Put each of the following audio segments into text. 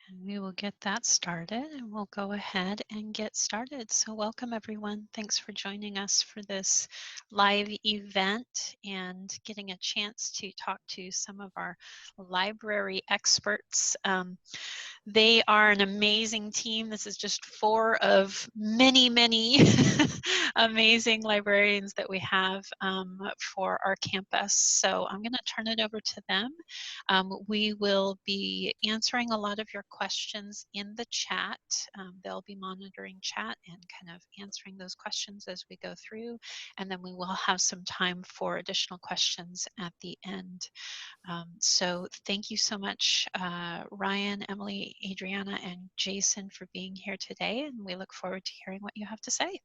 And we will get that started and we'll go ahead and get started. So welcome everyone. Thanks for joining us for this live event and getting a chance to talk to some of our library experts. They are an amazing team. This is just four of many, many amazing librarians that we have for our campus. So I'm going to turn it over to them. We will be answering a lot of your questions in the chat. They'll be monitoring chat and kind of answering those questions as we go through. And then we will have some time for additional questions at the end. So thank you so much, Ryan, Emily, Adriana, and Jason for being here today. And we look forward to hearing what you have to say.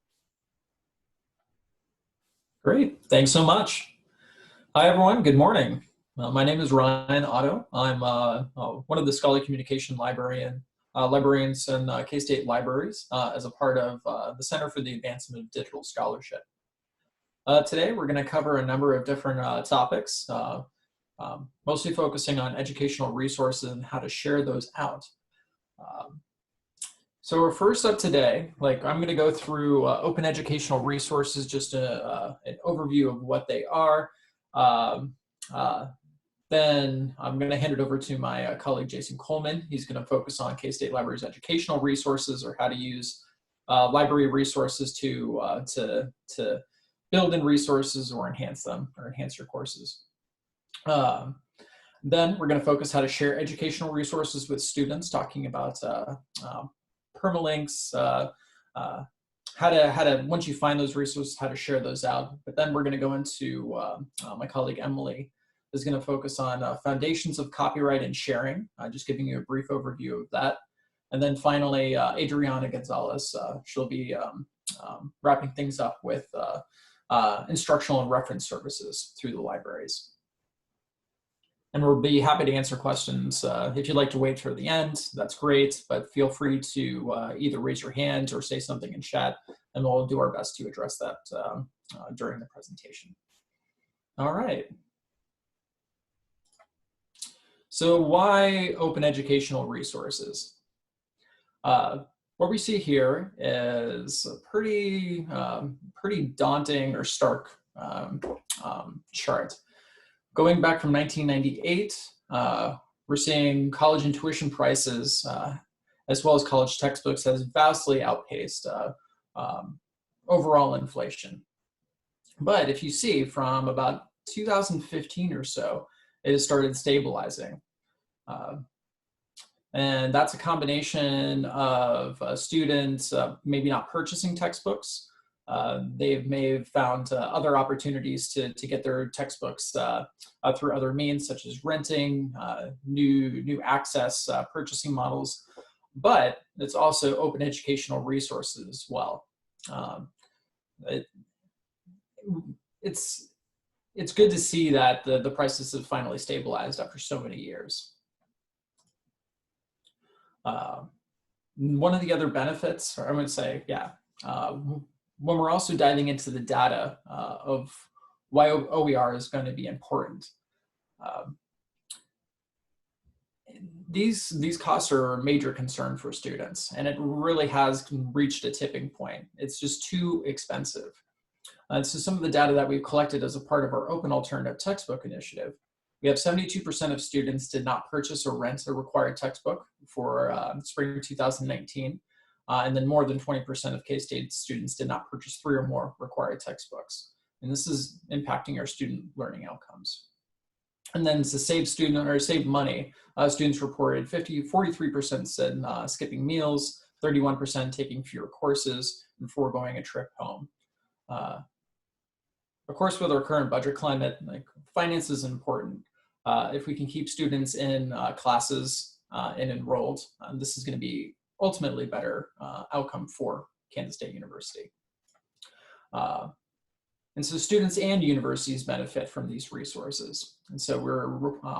Great, thanks so much. Hi everyone, good morning. My name is Ryan Otto. I'm one of the scholarly communication librarians in K-State Libraries as a part of the Center for the Advancement of Digital Scholarship. Today we're going to cover a number of different topics, mostly focusing on educational resources and how to share those out. So we're first up today, I'm going to go through open educational resources, just an overview of what they are. Then I'm going to hand it over to my colleague Jason Coleman. He's going to focus on K-State Library's educational resources, or how to use library resources to build in resources or enhance them, or enhance your courses. Then we're going to focus how to share educational resources with students, talking about permalinks, how to, once you find those resources, how to share those out. But then we're going to go into, my colleague Emily is going to focus on foundations of copyright and sharing, just giving you a brief overview of that. And then finally, Adriana Gonzalez, she'll be wrapping things up with instructional and reference services through the libraries. And we'll be happy to answer questions. If you'd like to wait for the end, that's great, but feel free to either raise your hand or say something in chat, and we'll do our best to address that during the presentation. All right. So why open educational resources? What we see here is a pretty daunting or stark chart. Going back from 1998, we're seeing college and tuition prices, as well as college textbooks, has vastly outpaced overall inflation. But if you see, from about 2015 or so, it has started stabilizing. And that's a combination of students maybe not purchasing textbooks. They may have found other opportunities to get their textbooks through other means, such as renting, new access purchasing models, but it's also open educational resources as well. It's good to see that the prices have finally stabilized after so many years. One of the other benefits, or I would say, when we're also diving into the data of why OER is going to be important. These costs are a major concern for students, and it really has reached a tipping point. It's just too expensive. So some of the data that we've collected as a part of our Open Alternative Textbook Initiative, we have 72% of students did not purchase or rent a required textbook for spring 2019. And then more than 20% of K-State students did not purchase 3 or more required textbooks. And this is impacting our student learning outcomes. And then to save money, students reported 43% said skipping meals, 31% taking fewer courses, and foregoing a trip home. Of course, with our current budget climate, finance is important. If we can keep students in classes and enrolled, this is going to be ultimately better outcome for Kansas State University. And so students and universities benefit from these resources. And so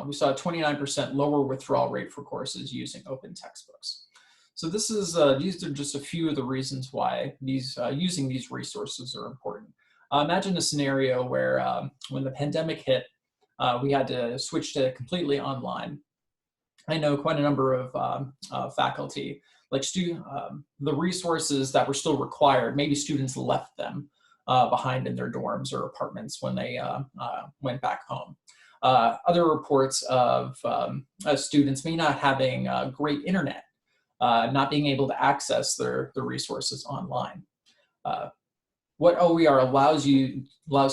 we saw a 29% lower withdrawal rate for courses using open textbooks. So this is these are just a few of the reasons why using these resources are important. Imagine a scenario where when the pandemic hit, we had to switch to completely online. I know quite a number of faculty, like the resources that were still required, maybe students left them behind in their dorms or apartments when they went back home. Other reports of students may not having great internet, not being able to access the resources online. What OER allows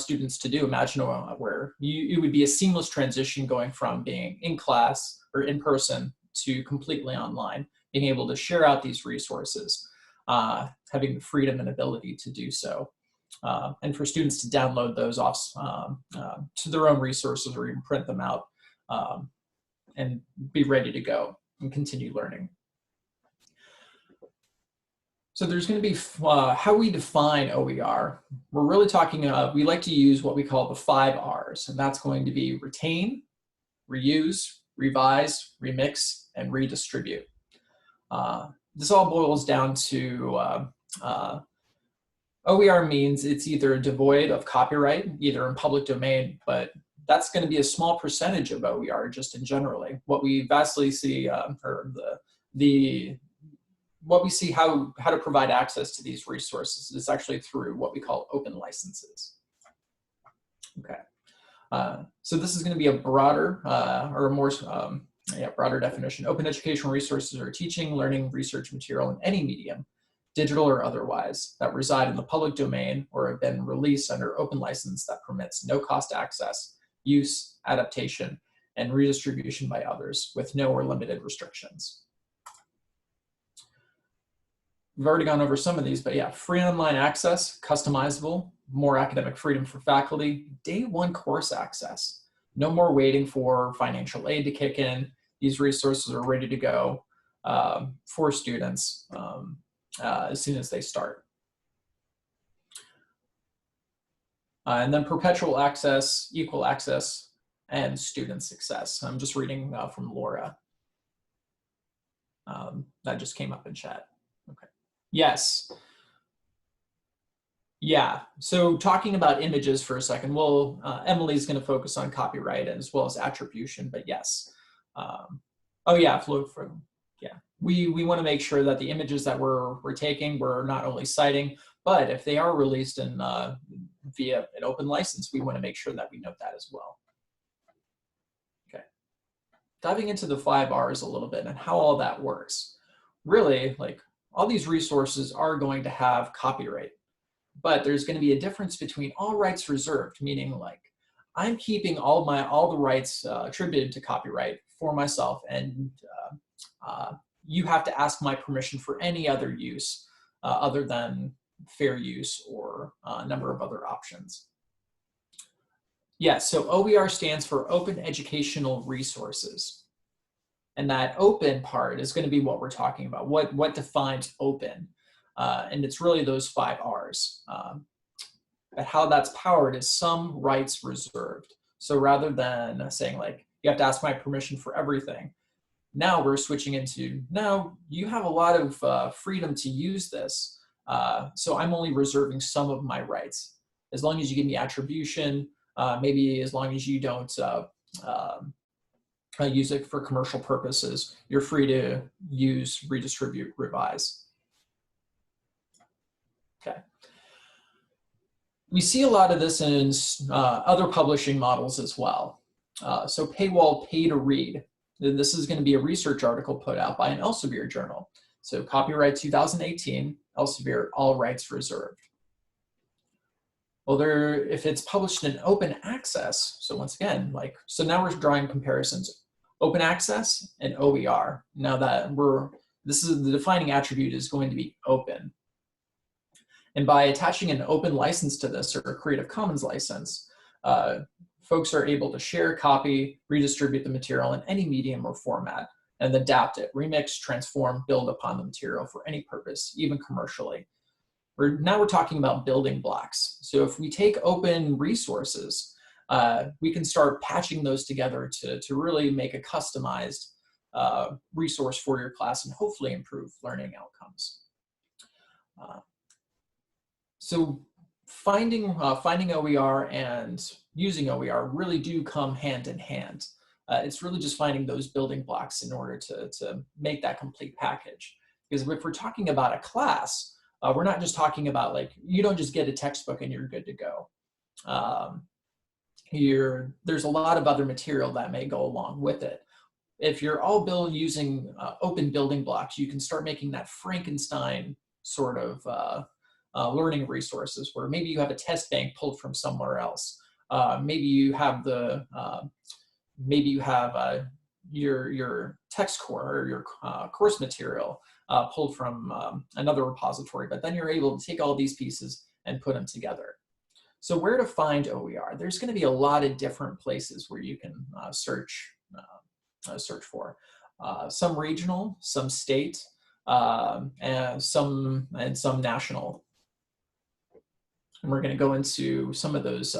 students to do, imagine where it would be a seamless transition going from being in class or in person to completely online, being able to share out these resources, having the freedom and ability to do so. And for students to download those off to their own resources or even print them out and be ready to go and continue learning. So there's going to be how we define OER. We're really talking, we like to use what we call the 5 R's, and that's going to be retain, reuse, revise, remix, and redistribute. This all boils down to OER means it's either devoid of copyright, either in public domain, but that's going to be a small percentage of OER just in generally. What we vastly see, or what we see how to provide access to these resources is actually through what we call open licenses. Okay, so this is going to be a broader or a more broader definition. Open educational resources are teaching, learning, research material in any medium, digital or otherwise, that reside in the public domain or have been released under open license that permits no cost access, use, adaptation, and redistribution by others with no or limited restrictions. We've already gone over some of these, but yeah, free online access, customizable, more academic freedom for faculty, day one course access, no more waiting for financial aid to kick in. These resources are ready to go for students as soon as they start. And then perpetual access, equal access, and student success. I'm just reading from Laura. That just came up in chat. Okay. Yes. Yeah, so talking about images for a second, well, Emily's going to focus on copyright as well as attribution, but yes. Oh yeah, flow from, yeah. We want to make sure that the images that we're taking, we're not only citing, but if they are released in via an open license, we want to make sure that we note that as well. Okay, diving into the 5 R's a little bit and how all that works. Really, like all these resources are going to have copyright, but there's going to be a difference between all rights reserved, meaning like I'm keeping all the rights attributed to copyright for myself, and you have to ask my permission for any other use other than fair use or a number of other options. Yes, so OER stands for Open Educational Resources. And that open part is going to be what we're talking about. What defines open? And it's really those 5 R's. But how that's powered is some rights reserved. So rather than saying like, you have to ask my permission for everything, now we're switching into, now you have a lot of freedom to use this. So I'm only reserving some of my rights. As long as you give me attribution, maybe as long as you don't use it for commercial purposes, you're free to use, redistribute, revise. Okay. We see a lot of this in other publishing models as well. So paywall, pay to read. This is going to be a research article put out by an Elsevier journal. So copyright 2018, Elsevier, all rights reserved. Well, if it's published in open access, so once again, so now we're drawing comparisons, open access and OER. Now that this is the defining attribute is going to be open. And by attaching an open license to this, or a Creative Commons license, folks are able to share, copy, redistribute the material in any medium or format, and adapt it, remix, transform, build upon the material for any purpose, even commercially. Now we're talking about building blocks. So if we take open resources, we can start patching those together to really make a customized resource for your class and hopefully improve learning outcomes. So finding OER and using OER really do come hand in hand. It's really just finding those building blocks in order to make that complete package. Because if we're talking about a class, we're not just talking about like, you don't just get a textbook and you're good to go. There's a lot of other material that may go along with it. If you're all built using open building blocks, you can start making that Frankenstein sort of learning resources where maybe you have a test bank pulled from somewhere else. Maybe you have your text core or your course material pulled from another repository, but then you're able to take all these pieces and put them together. So where to find OER? There's going to be a lot of different places where you can search for. Some regional, some state, and some national. And we're going to go into some of those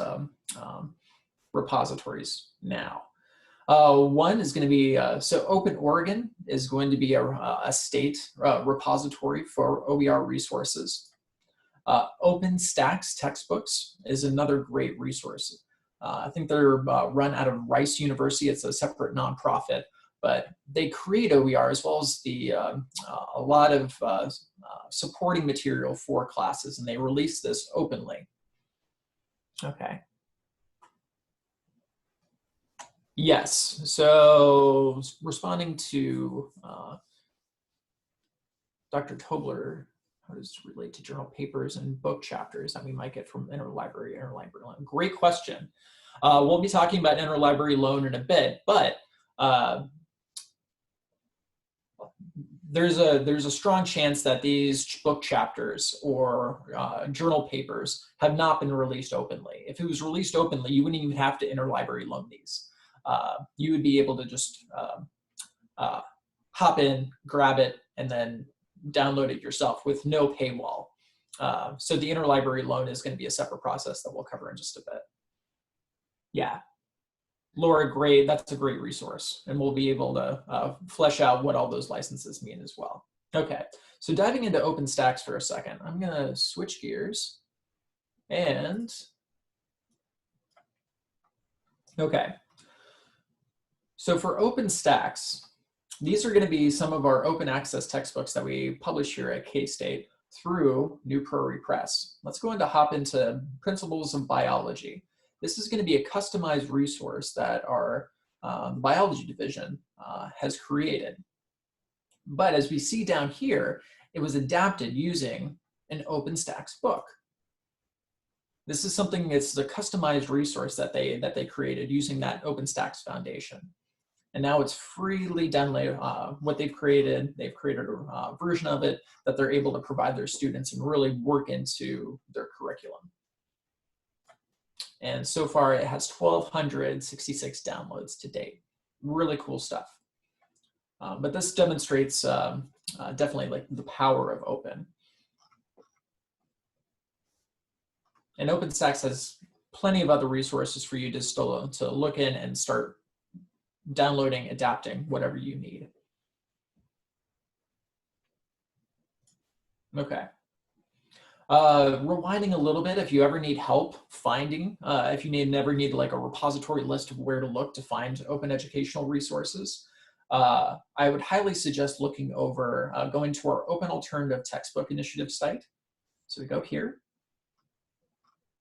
repositories now. One is going to be, so Open Oregon is going to be a state repository for OER resources. OpenStax textbooks is another great resource. I think they're run out of Rice University. It's a separate nonprofit, but they create OER as well as a lot of supporting material for classes, and they release this openly. Okay. Yes, so responding to Dr. Tobler, how does it relate to journal papers and book chapters that we might get from interlibrary loan? Great question. We'll be talking about interlibrary loan in a bit, but there's a strong chance that these book chapters or journal papers have not been released openly. If it was released openly, you wouldn't even have to interlibrary loan these. You would be able to just hop in, grab it, and then download it yourself with no paywall. So the interlibrary loan is going to be a separate process that we'll cover in just a bit. Yeah, Laura, great. That's a great resource, and we'll be able to flesh out what all those licenses mean as well. Okay, so diving into OpenStax for a second, I'm going to switch gears and okay. So for OpenStax, these are going to be some of our open access textbooks that we publish here at K-State through New Prairie Press. Let's go hop into Principles of Biology. This is going to be a customized resource that our biology division has created. But as we see down here, it was adapted using an OpenStax book. This is something that's a customized resource that they created using that OpenStax foundation. And now it's freely downloaded. What they've created a version of it that they're able to provide their students and really work into their curriculum. And so far it has 1,266 downloads to date. Really cool stuff. But this demonstrates definitely like the power of open. And OpenStax has plenty of other resources for you to look in and start downloading, adapting, whatever you need. Okay. Rewinding a little bit, if you ever need help finding, if you never need like a repository list of where to look to find open educational resources, I would highly suggest looking over, going to our Open Alternative Textbook Initiative site. So we go here.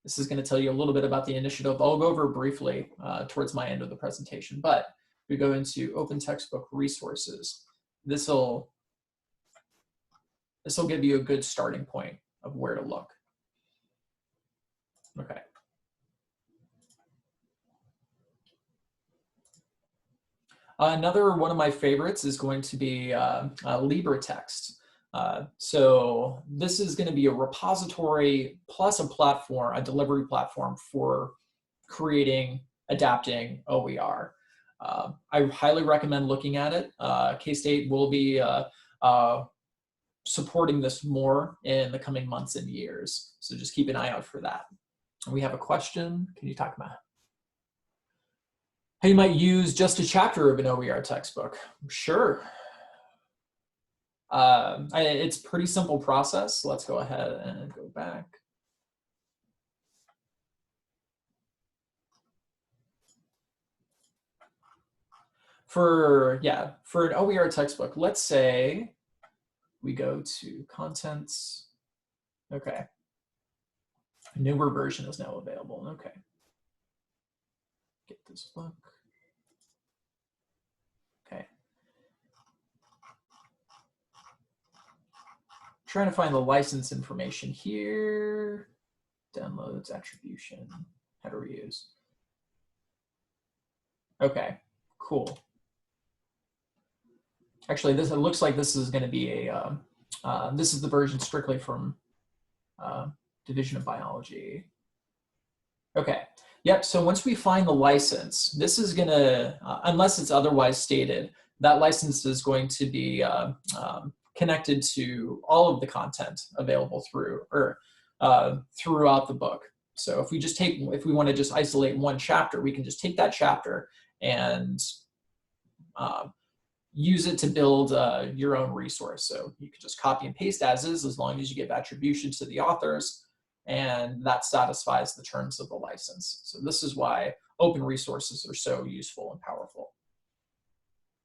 This is going to tell you a little bit about the initiative. I'll go over briefly towards my end of the presentation, but we go into Open Textbook Resources. This will give you a good starting point of where to look. Okay. Another one of my favorites is going to be LibreText. So this is going to be a repository plus a platform, a delivery platform for creating, adapting OER. I highly recommend looking at it. K-State will be supporting this more in the coming months and years. So just keep an eye out for that. And we have a question. Can you talk about how you might use just a chapter of an OER textbook? Sure. It's a pretty simple process. Let's go ahead and go back. for an OER textbook, let's say we go to contents. Okay. A newer version is now available. Okay. Get this book. Okay. Trying to find the license information here. Downloads, attribution, how to reuse. Okay, cool. Actually, it looks like this is going to be a, this is the version strictly from Division of Biology. Okay, yep, so once we find the license, this is going to, unless it's otherwise stated, that license is going to be connected to all of the content available throughout the book. So if we want to just isolate one chapter, we can just take that chapter and use it to build your own resource. So you can just copy and paste as long as you give attribution to the authors, and that satisfies the terms of the license. So this is why open resources are so useful and powerful.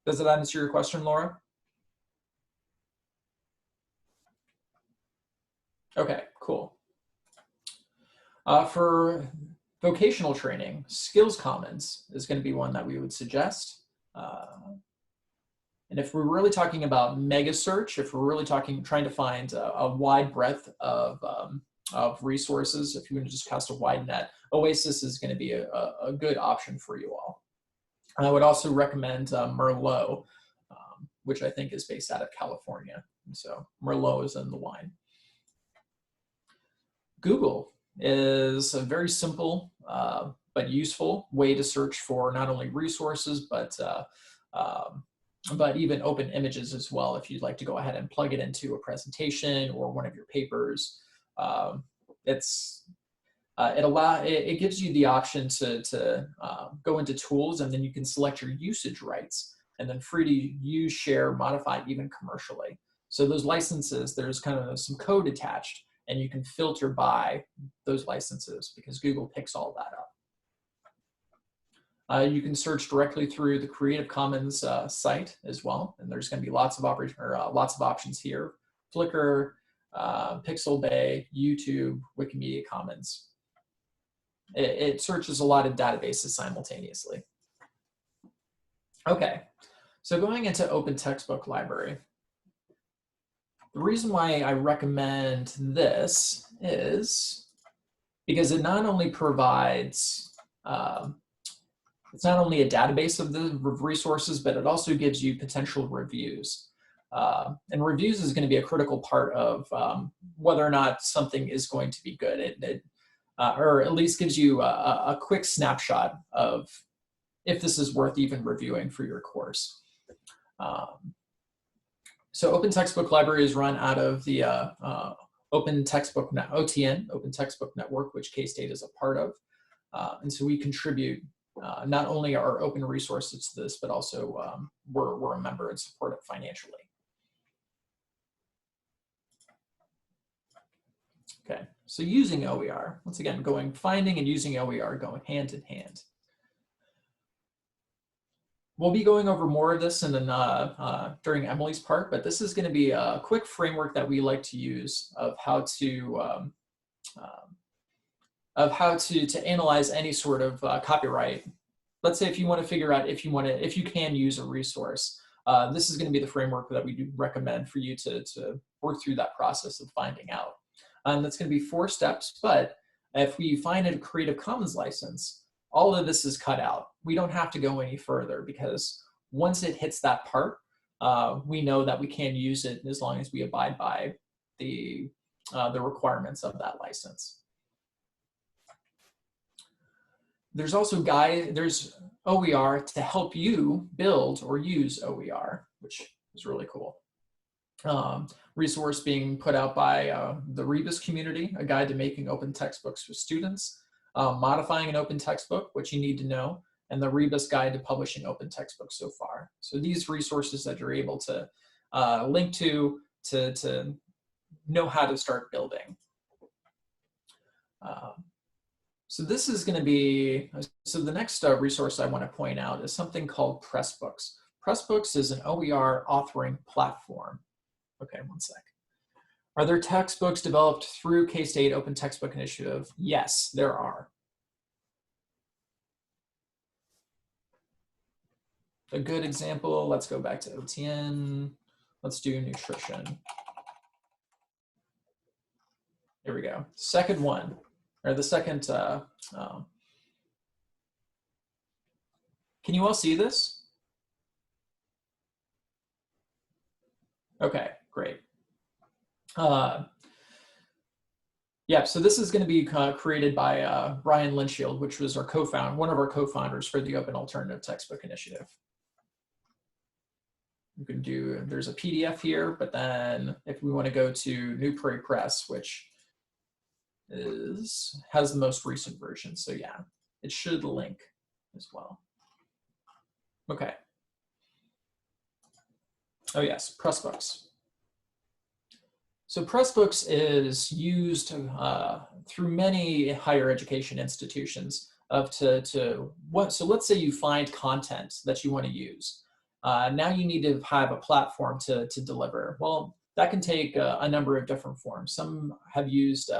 Does that answer your question, Laura? Okay, cool. For vocational training, Skills Commons is going to be one that we would suggest. And if we're really talking about mega search, if we're really trying to find a wide breadth of resources, if you want to just cast a wide net, Oasis is going to be a good option for you all. I would also recommend Merlot, which I think is based out of California. And so Merlot is in the line. Google is a very simple but useful way to search for not only resources, but even open images as well. If you'd like to go ahead and plug it into a presentation or one of your papers, it gives you the option to go into tools, and then you can select your usage rights, and then free to use, share, modify, even commercially. So those licenses, there's kind of some code attached, and you can filter by those licenses because Google picks all that up. You can search directly through the Creative Commons site as well, and there's going to be lots of options here: Flickr, Pixabay, YouTube, Wikimedia Commons. It searches a lot of databases simultaneously. Okay, so going into Open Textbook Library. The reason why I recommend this is because it not only provides it's not only a database of the resources, but it also gives you potential reviews. And reviews is going to be a critical part of whether or not something is going to be good. Or at least gives you a quick snapshot of if this is worth even reviewing for your course. So Open Textbook Library is run out of the Open Textbook OTN, Open Textbook Network, which K-State is a part of. And so we contribute not only our open resources to this, but also we're a member and support it financially. Okay, so using OER, once again, finding and using OER going hand in hand. We'll be going over more of this during Emily's part, but this is going to be a quick framework that we like to use of how to analyze any sort of copyright. Let's say if you want to figure out if you can use a resource, this is going to be the framework that we do recommend for you to work through that process of finding out. And that's going to be 4 steps, but if we find a Creative Commons license, all of this is cut out. We don't have to go any further because once it hits that part, we know that we can use it as long as we abide by the requirements of that license. There's also there's OER to help you build or use OER, which is really cool. Resource being put out by the Rebus community, a guide to making open textbooks for students, modifying an open textbook, which you need to know, and the Rebus guide to publishing open textbooks so far. So these resources that you're able to link to know how to start building. So this is going to be, so the next resource I want to point out is something called Pressbooks. Pressbooks is an OER authoring platform. Okay, one sec. Are there textbooks developed through K-State Open Textbook Initiative? Yes, there are. A good example, let's go back to OTN. Let's do nutrition. Here we go. Second one, or the second, can you all see this? Okay, great. Yeah, so this is going to be created by Brian Linshield, which was our one of our co-founders for the Open Alternative Textbook Initiative. You can do, there's a PDF here, but then if we want to go to New Prairie Press, which has the most recent version, so yeah, it should link as well. Okay. Oh yes, Pressbooks. So Pressbooks is used through many higher education institutions so let's say you find content that you want to use. Now you need to have a platform to deliver. Well, that can take a number of different forms. Some have used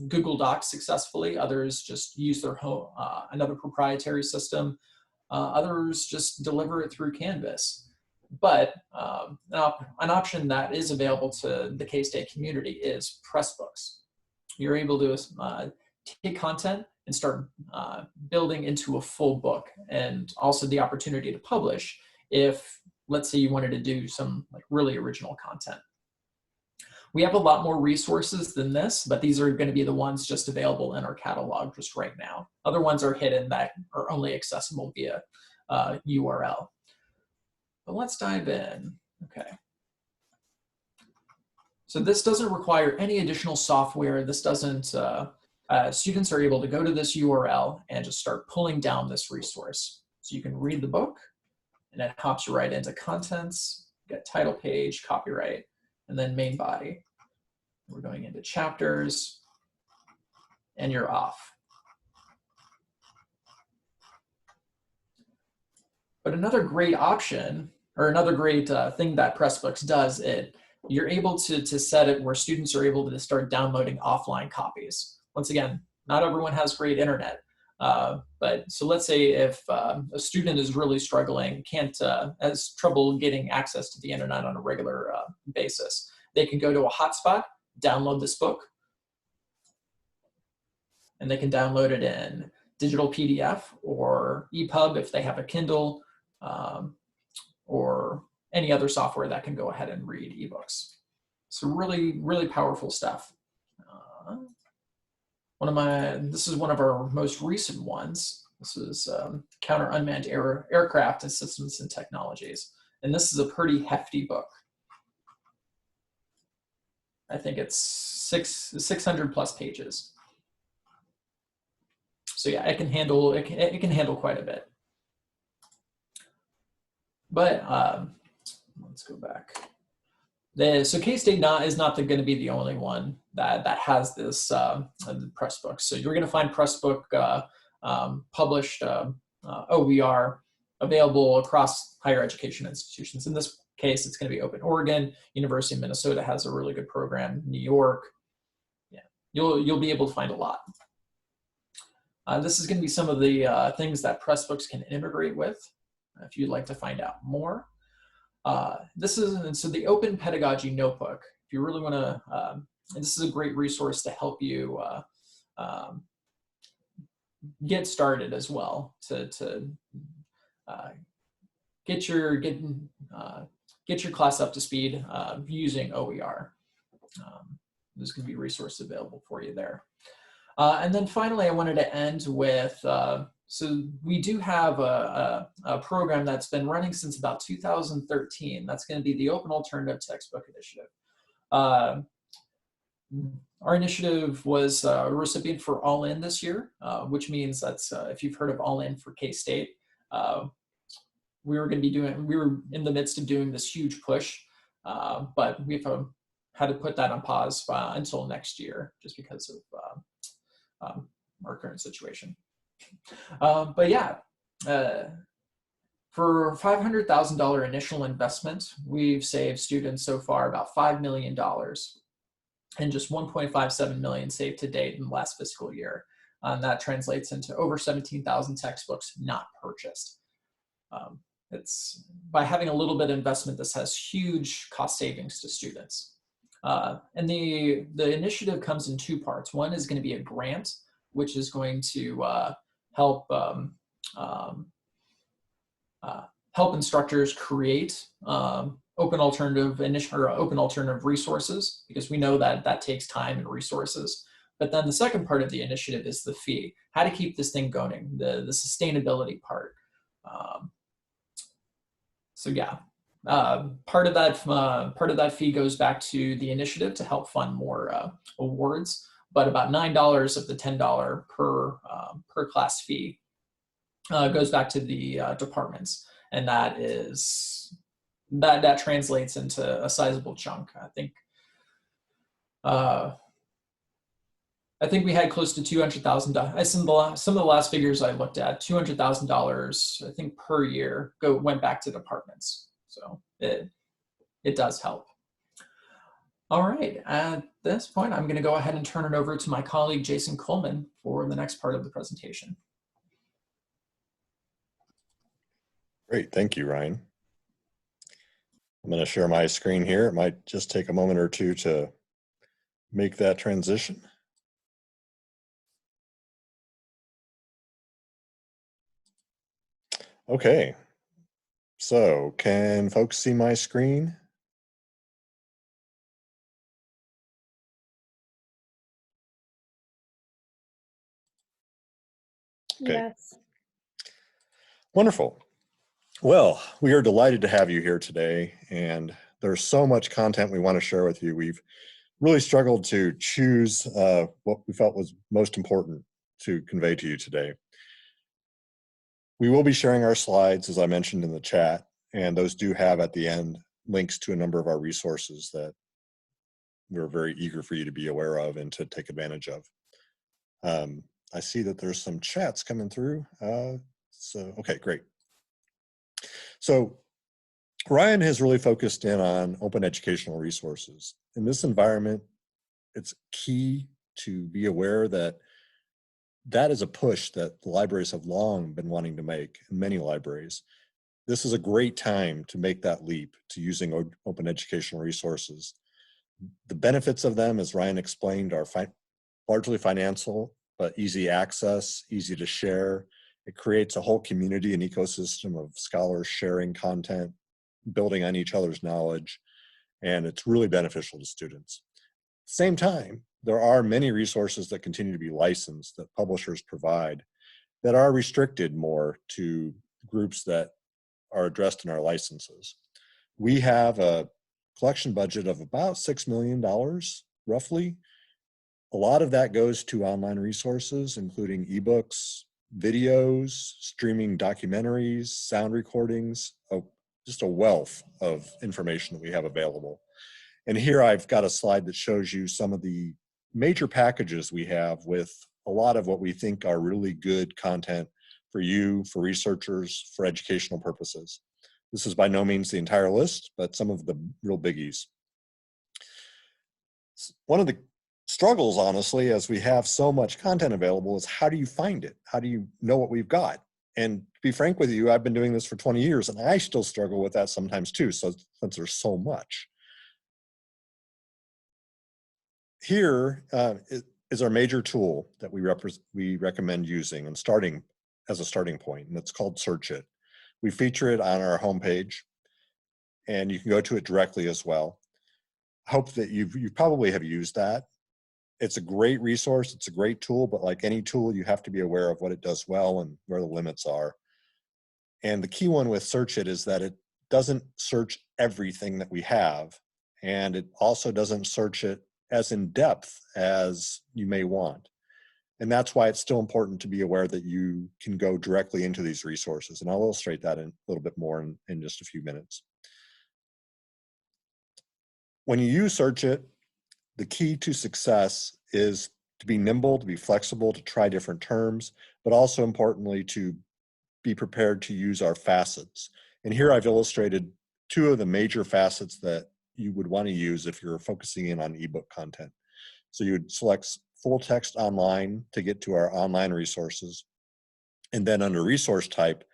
Google Docs successfully. Others just use their another proprietary system. Others just deliver it through Canvas. But an option that is available to the K-State community is Pressbooks. You're able to take content and start building into a full book, and also the opportunity to publish if, let's say, you wanted to do some like really original content. We have a lot more resources than this, but these are going to be the ones just available in our catalog just right now. Other ones are hidden that are only accessible via URL. But let's dive in. Okay. So this doesn't require any additional software. This doesn't, students are able to go to this URL and just start pulling down this resource. So you can read the book, and it hops you right into contents, get title page, copyright, and then main body. We're going into chapters, and you're off. But another great option, or another great thing that Pressbooks does, you're able to set it where students are able to start downloading offline copies. Once again, not everyone has great internet. But so let's say if a student is really struggling, has trouble getting access to the internet on a regular basis, they can go to a hotspot, download this book, and they can download it in digital PDF or EPUB if they have a Kindle, or any other software that can go ahead and read ebooks. So really, really powerful stuff. This is one of our most recent ones. This is Counter Unmanned Aircraft and Systems and Technologies. And this is a pretty hefty book. I think it's 600 plus pages. So yeah, it can handle quite a bit. But let's go back. So K-State is not going to be the only one that has this Pressbook. So you're going to find Pressbook published OER available across higher education institutions. In this case, it's going to be Open Oregon. University of Minnesota has a really good program. New York. Yeah, you'll be able to find a lot. This is going to be some of the things that Pressbooks can integrate with. If you'd like to find out more. So the Open Pedagogy Notebook, if you really want to, this is a great resource to help you get started as well, to get your class up to speed using OER. There's going to be resources available for you there. And then finally, I wanted to end with, so we do have a program that's been running since about 2013. That's going to be the Open Alternative Textbook Initiative. Our initiative was a recipient for All In this year, which means that's, if you've heard of All In for K-State, we were in the midst of doing this huge push, but we've had to put that on pause until next year, just because of our current situation. But yeah, For $500,000 initial investment, we've saved students so far about $5 million and just 1.57 million saved to date in the last fiscal year. And that translates into over 17,000 textbooks not purchased. It's by having a little bit of investment, this has huge cost savings to students. And the initiative comes in two parts. One is going to be a grant, which is going to help help instructors create open alternative resources, because we know that that takes time and resources. But then the second part of the initiative is the fee, how to keep this thing going, the sustainability part. So yeah, part of that fee goes back to the initiative to help fund more awards. But about $9 of the $10 per class fee goes back to the departments, and that translates into a sizable chunk. I think we had close to $200,000. Some of the last figures I looked at, $200,000, I think, per year went back to departments. So it does help. All right, at this point, I'm going to go ahead and turn it over to my colleague Jason Coleman for the next part of the presentation. Great, thank you, Ryan. I'm going to share my screen here. It might just take a moment or two to make that transition. Okay, so can folks see my screen? Okay. Yes. Wonderful. Well, we are delighted to have you here today, and there's so much content we want to share with you. We've really struggled to choose what we felt was most important to convey to you today. We will be sharing our slides, as I mentioned in the chat, and those do have at the end links to a number of our resources that we're very eager for you to be aware of and to take advantage of. I see that there's some chats coming through. Okay, great. So Ryan has really focused in on open educational resources. In this environment, it's key to be aware that that is a push that the libraries have long been wanting to make, in many libraries. This is a great time to make that leap to using open educational resources. The benefits of them, as Ryan explained, are largely financial, but easy access, easy to share. It creates a whole community and ecosystem of scholars sharing content, building on each other's knowledge, and it's really beneficial to students. At the same time, there are many resources that continue to be licensed that publishers provide that are restricted more to groups that are addressed in our licenses. We have a collection budget of about $6 million, roughly. A lot of that goes to online resources, including ebooks, videos, streaming documentaries, sound recordings, just a wealth of information that we have available. And here I've got a slide that shows you some of the major packages we have with a lot of what we think are really good content for you, for researchers, for educational purposes. This is by no means the entire list, but some of the real biggies. One of the struggles, honestly, as we have so much content available, is how do you find it? How do you know what we've got? And to be frank with you, I've been doing this for 20 years, and I still struggle with that sometimes too, so since there's so much. Here is our major tool that we recommend using and starting as a starting point, and it's called Search It. We feature it on our homepage, and you can go to it directly as well. I hope that you probably have used that. It's a great resource, it's a great tool, but like any tool, you have to be aware of what it does well and where the limits are. And the key one with Search It is that it doesn't search everything that we have, and it also doesn't search it as in depth as you may want. And that's why it's still important to be aware that you can go directly into these resources. And I'll illustrate that in a little bit more in just a few minutes. When you use Search It, the key to success is to be nimble, to be flexible, to try different terms, but also importantly to be prepared to use our facets. And here I've illustrated two of the major facets that you would want to use if you're focusing in on ebook content. So you would select full text online to get to our online resources. And then under resource type,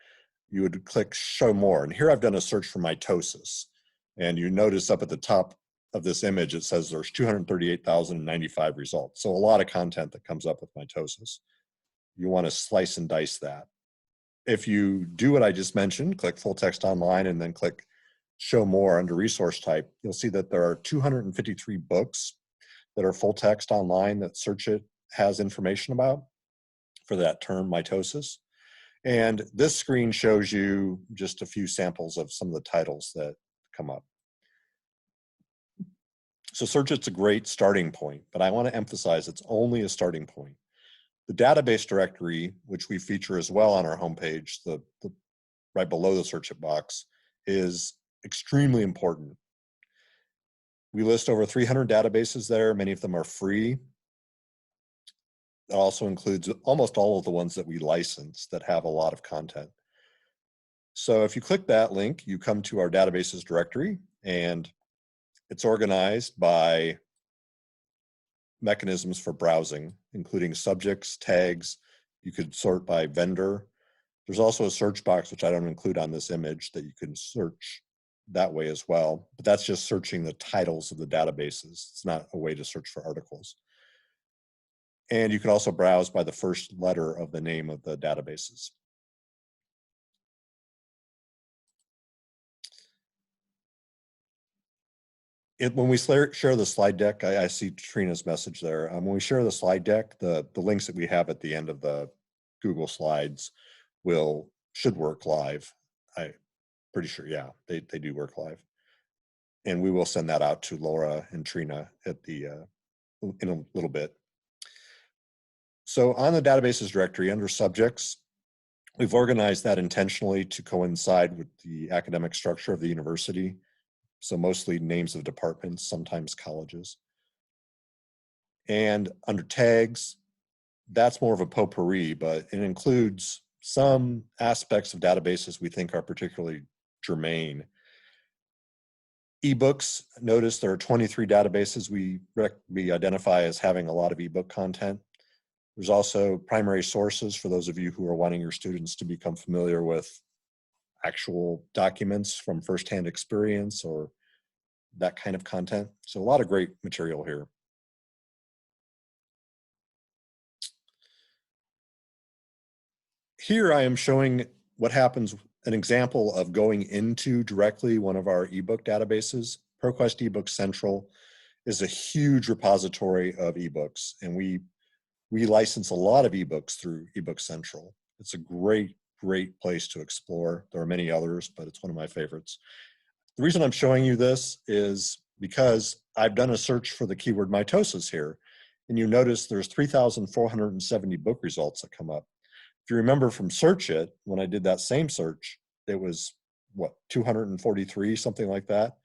you would click show more. And here I've done a search for mitosis. And you notice up at the top of this image, it says there's 238,095 results. So a lot of content that comes up with mitosis. You want to slice and dice that. If you do what I just mentioned, click full text online and then click show more under resource type, you'll see that there are 253 books that are full text online that Search It has information about for that term mitosis. And this screen shows you just a few samples of some of the titles that come up. So Search It's a great starting point, but I want to emphasize it's only a starting point. The database directory, which we feature as well on our homepage, right below the Search It box, is extremely important. We list over 300 databases there. Many of them are free. It also includes almost all of the ones that we license that have a lot of content. So if you click that link, you come to our databases directory, and it's organized by mechanisms for browsing, including subjects, tags. You could sort by vendor. There's also a search box, which I don't include on this image, that you can search that way as well. But that's just searching the titles of the databases. It's not a way to search for articles. And you can also browse by the first letter of the name of the databases. When we share the slide deck, I see Trina's message there. When we share the slide deck, the links that we have at the end of the Google Slides should work live. I'm pretty sure, yeah, they do work live. And we will send that out to Laura and Trina in a little bit. So on the databases directory under subjects, we've organized that intentionally to coincide with the academic structure of the university. So mostly names of departments, sometimes colleges. And under tags, that's more of a potpourri, but it includes some aspects of databases we think are particularly germane. Ebooks, notice there are 23 databases we identify as having a lot of ebook content. There's also primary sources for those of you who are wanting your students to become familiar with actual documents from firsthand experience or that kind of content. So a lot of great material here. Here I am showing what happens, an example of going into directly one of our ebook databases. ProQuest eBook Central is a huge repository of ebooks, and we license a lot of ebooks through eBook Central. It's a great place to explore. There are many others, but it's one of my favorites. The reason I'm showing you this is because I've done a search for the keyword mitosis here, and you notice there's 3,470 book results that come up. If you remember from Search It, when I did that same search, it was, what, 243, something like that?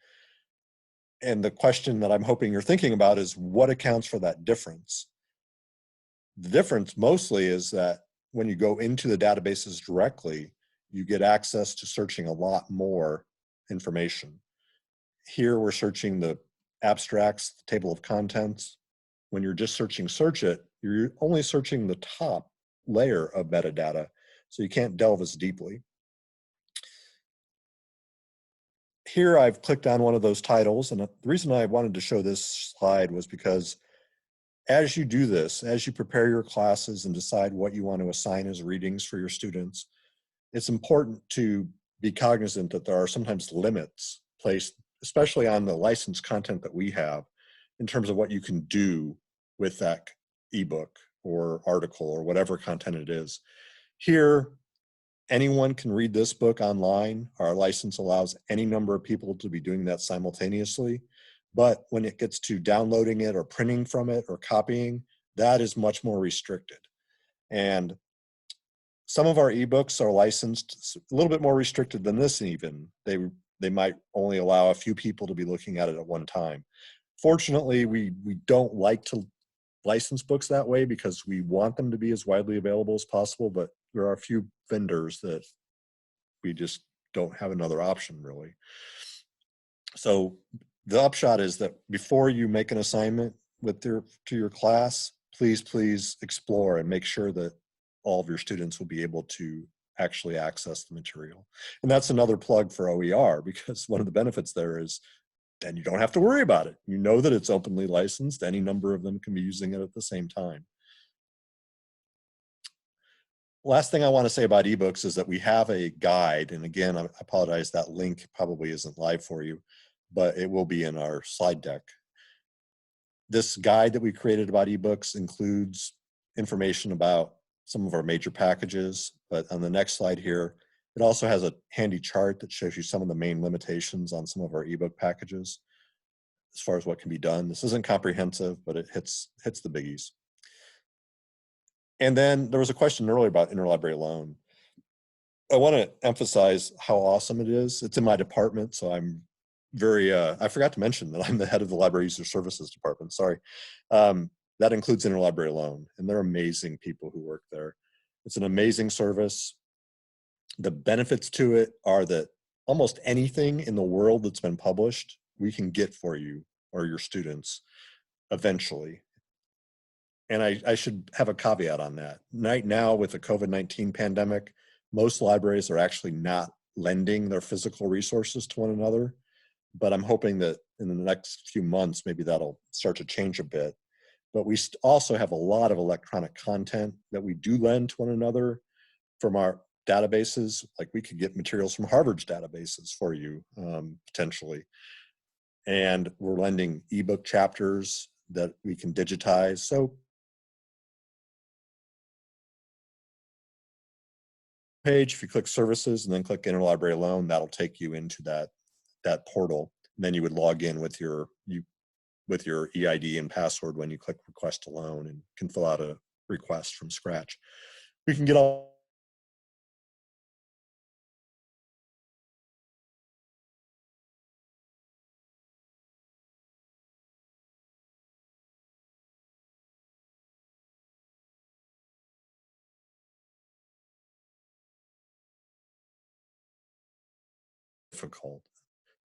And the question that I'm hoping you're thinking about is what accounts for that difference? The difference mostly is that when you go into the databases directly, you get access to searching a lot more information. Here we're searching the abstracts, the table of contents. When you're just searching Search It, you're only searching the top layer of metadata, so you can't delve as deeply. Here I've clicked on one of those titles, and the reason I wanted to show this slide was because as you do this, as you prepare your classes and decide what you want to assign as readings for your students, it's important to be cognizant that there are sometimes limits placed, especially on the licensed content that we have, in terms of what you can do with that ebook or article or whatever content it is. Here, anyone can read this book online. Our license allows any number of people to be doing that simultaneously. But when it gets to downloading it or printing from it or copying, that is much more restricted. And some of our ebooks are licensed a little bit more restricted than this even. They might only allow a few people to be looking at it at one time. Fortunately, we don't like to license books that way because we want them to be as widely available as possible, but there are a few vendors that we just don't have another option really. So the upshot is that before you make an assignment to your class, please explore and make sure that all of your students will be able to actually access the material. And that's another plug for OER, because one of the benefits there is then you don't have to worry about it. You know that it's openly licensed. Any number of them can be using it at the same time. Last thing I want to say about ebooks is that we have a guide. And again, I apologize, that link probably isn't live for you, but it will be in our slide deck. This guide that we created about ebooks includes information about some of our major packages, but on the next slide here, it also has a handy chart that shows you some of the main limitations on some of our ebook packages as far as what can be done. This isn't comprehensive, but it hits the biggies. And then there was a question earlier about interlibrary loan. I want to emphasize how awesome it is. It's in my department, so I'm very, I forgot to mention that I'm the head of the Library User Services Department, sorry. That includes interlibrary loan, and they're amazing people who work there. It's an amazing service. The benefits to it are that almost anything in the world that's been published, we can get for you or your students eventually. And I should have a caveat on that. Right now, with the COVID-19 pandemic, most libraries are actually not lending their physical resources to one another. But I'm hoping that in the next few months, maybe that'll start to change a bit. But we also have a lot of electronic content that we do lend to one another from our databases. Like we could get materials from Harvard's databases for you, potentially. And we're lending ebook chapters that we can digitize. So page, if you click services and then click interlibrary loan, that'll take you into that portal. And then you would log in with your EID and password when you click request a loan and can fill out a request from scratch. We can get all difficult.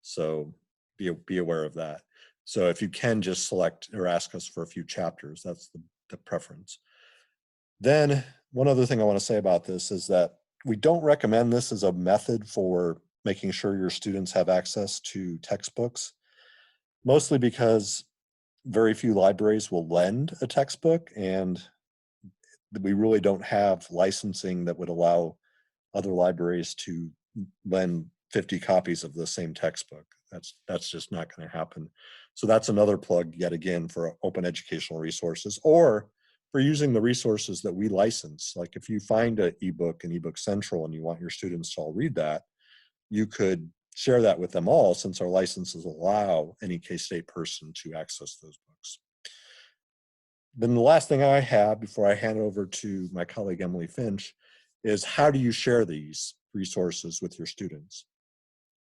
So be aware of that. So if you can just select or ask us for a few chapters, that's the preference. Then one other thing I want to say about this is that we don't recommend this as a method for making sure your students have access to textbooks, mostly because very few libraries will lend a textbook, and we really don't have licensing that would allow other libraries to lend 50 copies of the same textbook. That's just not going to happen. So that's another plug yet again for open educational resources, or for using the resources that we license. Like if you find an ebook in eBook Central and you want your students to all read that, you could share that with them all, since our licenses allow any K-State person to access those books. Then the last thing I have before I hand it over to my colleague Emily Finch is, how do you share these resources with your students?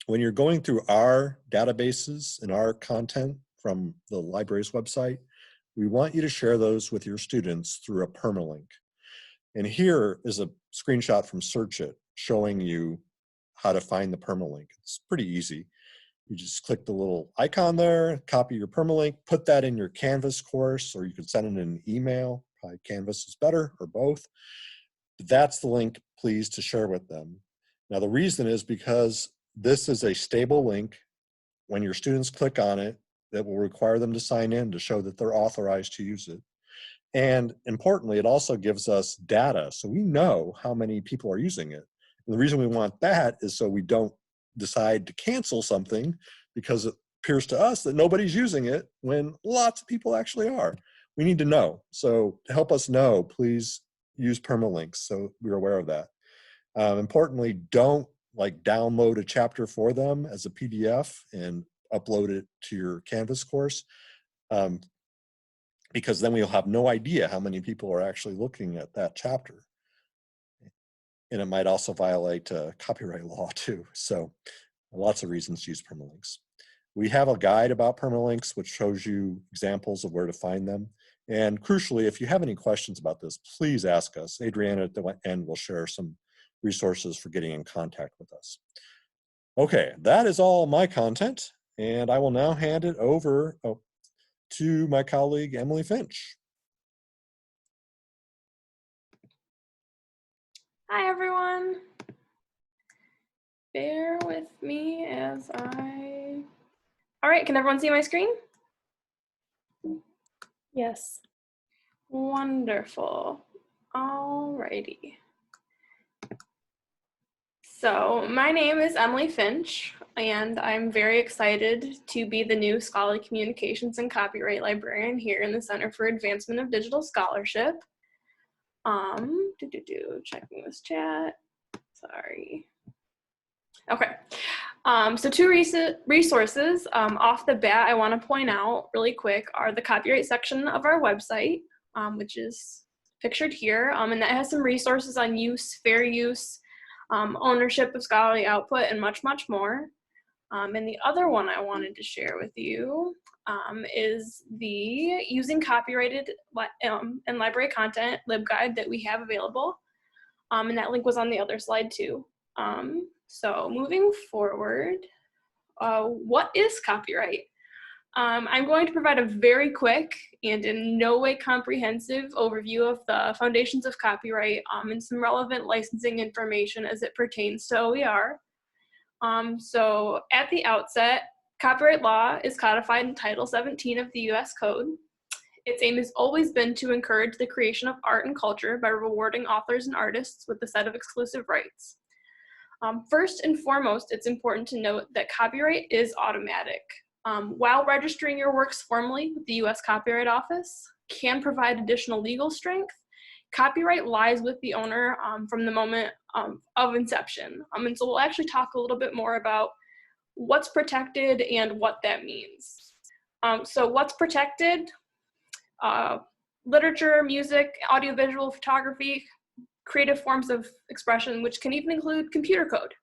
When you're going through our databases and our content from the library's website, we want you to share those with your students through a permalink. And here is a screenshot from Search It showing you how to find the permalink. It's pretty easy. You just click the little icon there, copy your permalink, put that in your Canvas course, or you could send it in an email. Probably Canvas is better, or both. That's the link, please, to share with them. Now, the reason is because this is a stable link. When your students click on it, that will require them to sign in to show that they're authorized to use it. And importantly, it also gives us data, so we know how many people are using it. And the reason we want that is so we don't decide to cancel something because it appears to us that nobody's using it when lots of people actually are. We need to know. So to help us know, please use permalinks so we're aware of that. Importantly, don't download a chapter for them as a PDF and upload it to your Canvas course, because then we'll have no idea how many people are actually looking at that chapter. And it might also violate copyright law too. So lots of reasons to use permalinks. We have a guide about permalinks which shows you examples of where to find them. And crucially, if you have any questions about this, please ask us. Adriana at the end will share some resources for getting in contact with us. Okay, that is all my content, and I will now hand it over to my colleague, Emily Finch. Hi, everyone. Bear with me as all right, can everyone see my screen? Yes. Wonderful. All righty. So my name is Emily Finch, and I'm very excited to be the new Scholarly Communications and Copyright Librarian here in the Center for Advancement of Digital Scholarship. Checking this chat. Sorry. Okay. So two resources off the bat I want to point out really quick are the copyright section of our website, which is pictured here, and that has some resources on use, fair use, ownership of scholarly output, and much, much more. And the other one I wanted to share with you is the Using Copyrighted and Library Content LibGuide that we have available. And that link was on the other slide too. So moving forward, what is copyright? I'm going to provide a very quick and in no way comprehensive overview of the foundations of copyright and some relevant licensing information as it pertains to OER. So at the outset, copyright law is codified in Title 17 of the US Code. Its aim has always been to encourage the creation of art and culture by rewarding authors and artists with a set of exclusive rights. First and foremost, it's important to note that copyright is automatic. While registering your works formally with the US Copyright Office can provide additional legal strength, copyright lies with the owner from the moment of inception. And so we'll actually talk a little bit more about what's protected and what that means. So what's protected? Literature, music, audiovisual, photography, creative forms of expression, which can even include computer code.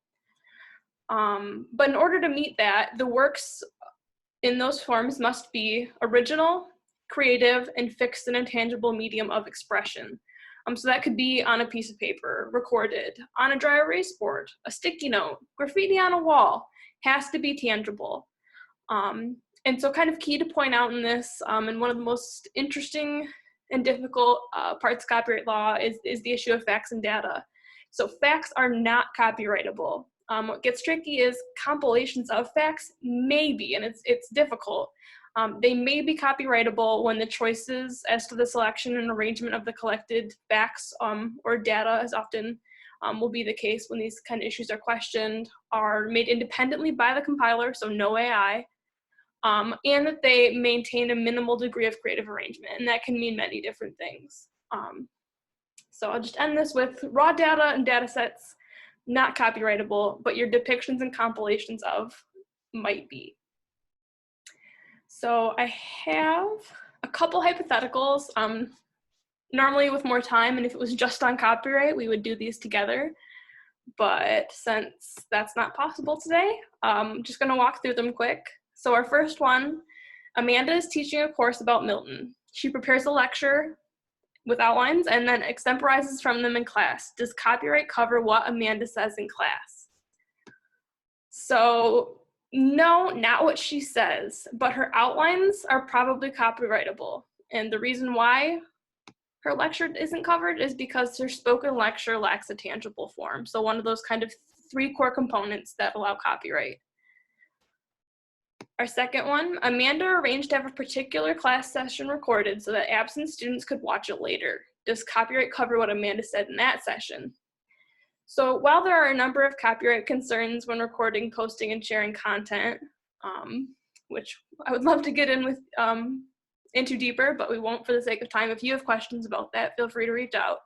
But in order to meet that, the works in those forms must be original, creative, and fixed in a tangible medium of expression. So that could be on a piece of paper, recorded, on a dry erase board, a sticky note, graffiti on a wall, has to be tangible. And so kind of key to point out in this, and one of the most interesting and difficult parts of copyright law is the issue of facts and data. So facts are not copyrightable. What gets tricky is compilations of facts may be, and it's difficult. They may be copyrightable when the choices as to the selection and arrangement of the collected facts or data, as often will be the case when these kind of issues are questioned, are made independently by the compiler, so no AI. And that they maintain a minimal degree of creative arrangement, and that can mean many different things. So I'll just end this with raw data and data sets, not copyrightable, but your depictions and compilations of might be. So I have a couple hypotheticals. Normally with more time, and if it was just on copyright, we would do these together. But since that's not possible today, I'm just gonna walk through them quick. So our first one, Amanda is teaching a course about Milton. She prepares a lecture with outlines and then extemporizes from them in class. Does copyright cover what Amanda says in class? So no, not what she says, but her outlines are probably copyrightable. And the reason why her lecture isn't covered is because her spoken lecture lacks a tangible form. So one of those kind of 3 core components that allow copyright. Our second one, Amanda arranged to have a particular class session recorded so that absent students could watch it later. Does copyright cover what Amanda said in that session? So while there are a number of copyright concerns when recording, posting, and sharing content, which I would love to get into deeper, but we won't for the sake of time. If you have questions about that, feel free to reach out.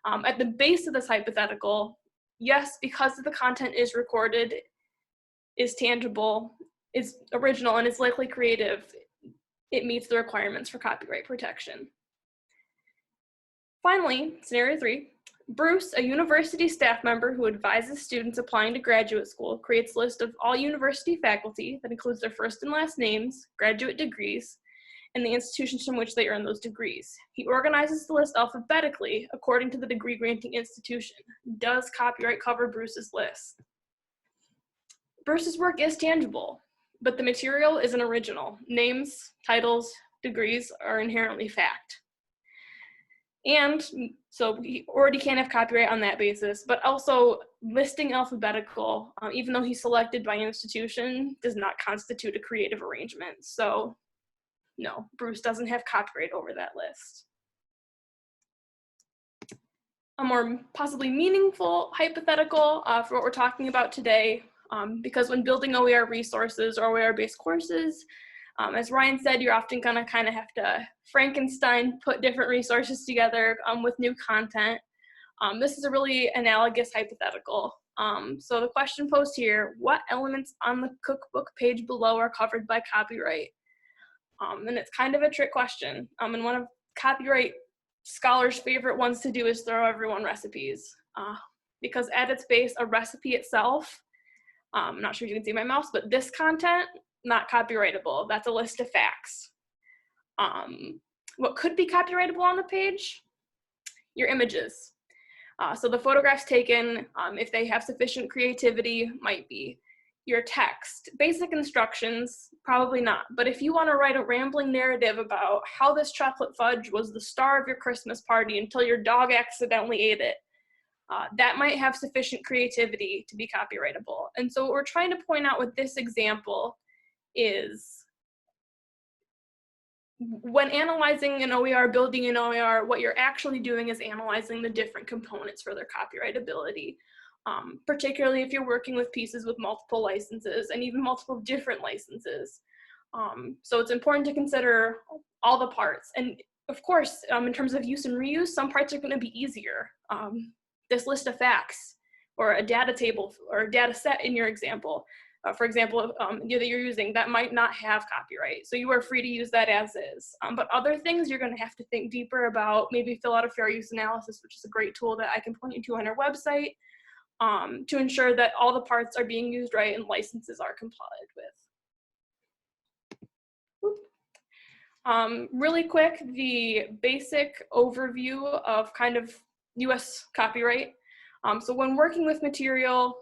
At the base of this hypothetical, yes, because the content is recorded, is tangible, is original, and is likely creative, it meets the requirements for copyright protection. Finally, scenario 3, Bruce, a university staff member who advises students applying to graduate school, creates a list of all university faculty that includes their first and last names, graduate degrees, and the institutions from which they earn those degrees. He organizes the list alphabetically according to the degree granting institution. Does copyright cover Bruce's list? Bruce's work is tangible, but the material isn't original. Names, titles, degrees are inherently fact. And so he already can't have copyright on that basis, but also listing alphabetical, even though he's selected by institution, does not constitute a creative arrangement. So no, Bruce doesn't have copyright over that list. A more possibly meaningful hypothetical for what we're talking about today, because when building OER resources or OER-based courses, as Ryan said, you're often gonna kind of have to Frankenstein, put different resources together with new content. This is a really analogous hypothetical. So the question posed here, what elements on the cookbook page below are covered by copyright? And it's kind of a trick question. And one of copyright scholars' favorite ones to do is throw everyone recipes. Because at its base, a recipe itself, I'm not sure if you can see my mouse, but this content, not copyrightable. That's a list of facts. What could be copyrightable on the page? Your images. So the photographs taken, if they have sufficient creativity, might be. Your text. Basic instructions, probably not. But if you want to write a rambling narrative about how this chocolate fudge was the star of your Christmas party until your dog accidentally ate it, that might have sufficient creativity to be copyrightable. And so what we're trying to point out with this example is when analyzing an OER, building an OER, what you're actually doing is analyzing the different components for their copyrightability, particularly if you're working with pieces with multiple licenses and even multiple different licenses. So it's important to consider all the parts. And of course, in terms of use and reuse, some parts are going to be easier. This list of facts or a data table or a data set in your example, for example, that you're using, that might not have copyright. So you are free to use that as is. But other things you're going to have to think deeper about, maybe fill out a fair use analysis, which is a great tool that I can point you to on our website, to ensure that all the parts are being used right and licenses are complied with. Really quick, the basic overview of kind of US copyright. So when working with material,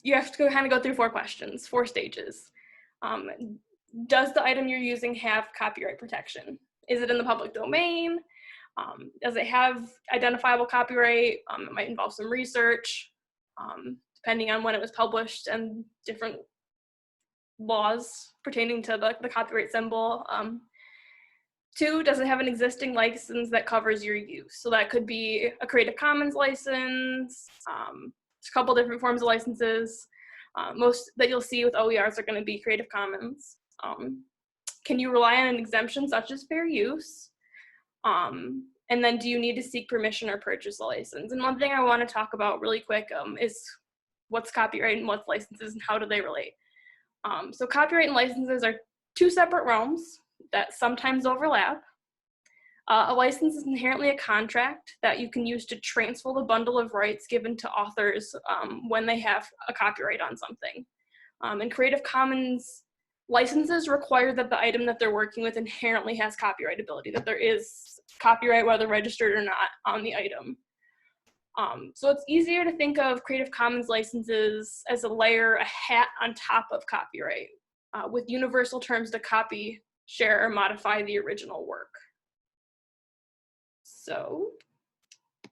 you have to kind of go through 4 questions, 4 stages. Does the item you're using have copyright protection? Is it in the public domain? Does it have identifiable copyright? It might involve some research, depending on when it was published and different laws pertaining to the copyright symbol. 2, does it have an existing license that covers your use? So that could be a Creative Commons license, a couple different forms of licenses. Most that you'll see with OERs are going to be Creative Commons. Can you rely on an exemption such as fair use? And then do you need to seek permission or purchase a license? And one thing I want to talk about really quick is what's copyright and what's licenses and how do they relate? So copyright and licenses are 2 separate realms that sometimes overlap. A license is inherently a contract that you can use to transfer the bundle of rights given to authors when they have a copyright on something. And Creative Commons licenses require that the item that they're working with inherently has copyrightability, that there is copyright whether registered or not on the item. So it's easier to think of Creative Commons licenses as a hat on top of copyright, with universal terms to copy, share, or modify the original work. So a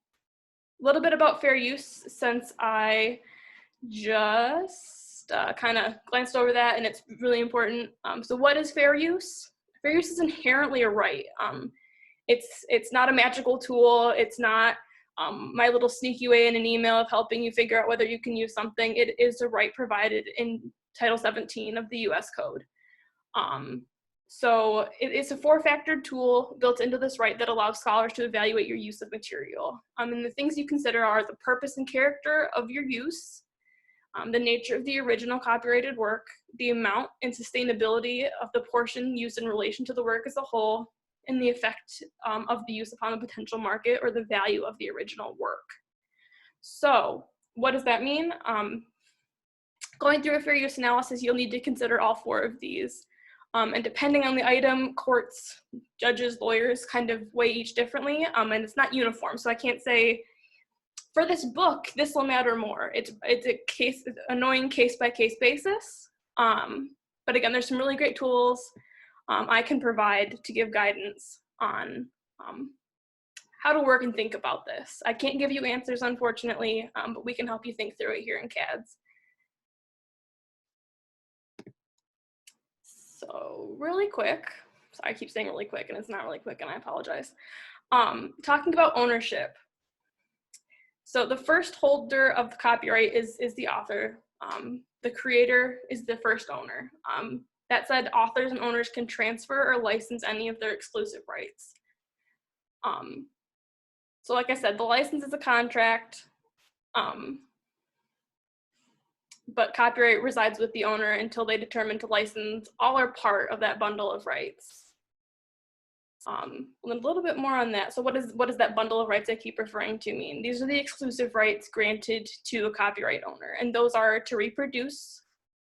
little bit about fair use, since I just kind of glanced over that and it's really important. So what is fair use? Fair use is inherently a right. It's not a magical tool. It's not my little sneaky way in an email of helping you figure out whether you can use something. It is a right provided in Title 17 of the US Code. So it's a 4-factor tool built into this right that allows scholars to evaluate your use of material. And the things you consider are the purpose and character of your use, the nature of the original copyrighted work, the amount and sustainability of the portion used in relation to the work as a whole, and the effect of the use upon a potential market or the value of the original work. So what does that mean? Going through a fair use analysis, you'll need to consider all 4 of these. And depending on the item, courts, judges, lawyers kind of weigh each differently, and it's not uniform. So I can't say, for this book, this will matter more. It's a annoying case-by-case basis. But again, there's some really great tools I can provide to give guidance on how to work and think about this. I can't give you answers, unfortunately, but we can help you think through it here in CADS. So really quick, sorry, I keep saying really quick and it's not really quick and I apologize. Talking about ownership. So the first holder of the copyright is the author. The creator is the first owner. That said, authors and owners can transfer or license any of their exclusive rights. So like I said, the license is a contract, but copyright resides with the owner until they determine to license all or part of that bundle of rights. A little bit more on that. So what does that bundle of rights I keep referring to mean? These are the exclusive rights granted to a copyright owner, and those are to reproduce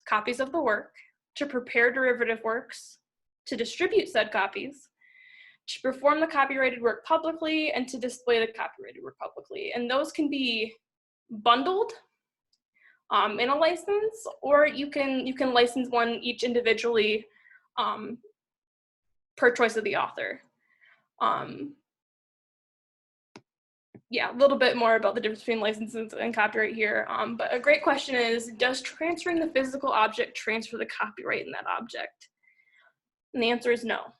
copies of the work, to prepare derivative works, to distribute said copies, to perform the copyrighted work publicly, and to display the copyrighted work publicly. And those can be bundled in a license, or you can license one each individually per choice of the author. Yeah, a little bit more about the difference between licenses and copyright here. But a great question is, does transferring the physical object transfer the copyright in that object? And the answer is no.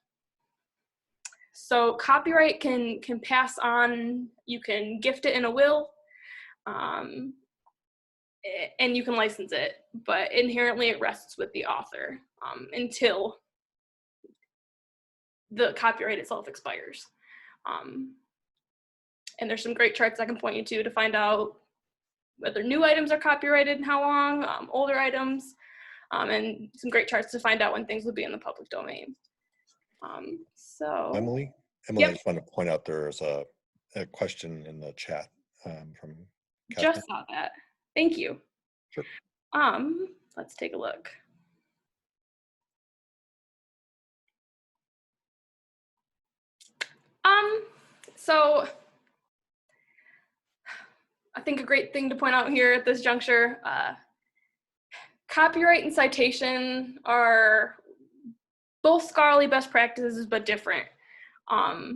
So copyright can pass on, you can gift it in a will, and you can license it, but inherently it rests with the author until the copyright itself expires. And there's some great charts I can point you to find out whether new items are copyrighted and how long, older items, and some great charts to find out when things will be in the public domain. So Emily, yep. I just want to point out there's a question in the chat from Catherine. Just saw that. Thank you. Sure. Let's take a look. So I think a great thing to point out here at this juncture, copyright and citation are both scholarly best practices, but different. I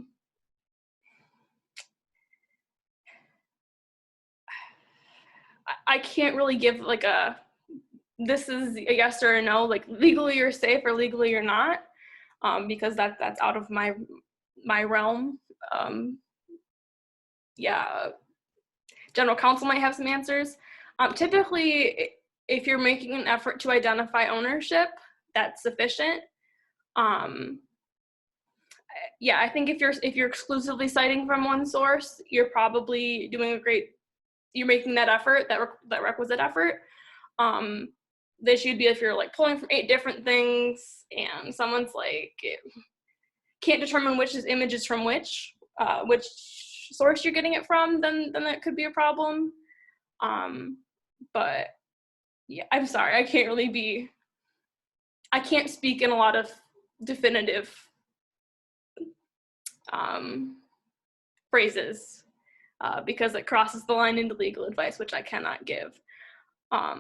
can't really give like this is a yes or a no, like legally you're safe or legally you're not, because that's out of my realm. Yeah, general counsel might have some answers. Typically, if you're making an effort to identify ownership, that's sufficient. Yeah, I think if you're exclusively citing from one source, you're probably doing you're making that effort, that requisite effort. The issue would be if you're like pulling from 8 different things and someone's like can't determine which image is from which source you're getting it from, then that could be a problem. But yeah, I'm sorry, I can't speak in a lot of definitive phrases because it crosses the line into legal advice, which I cannot give. I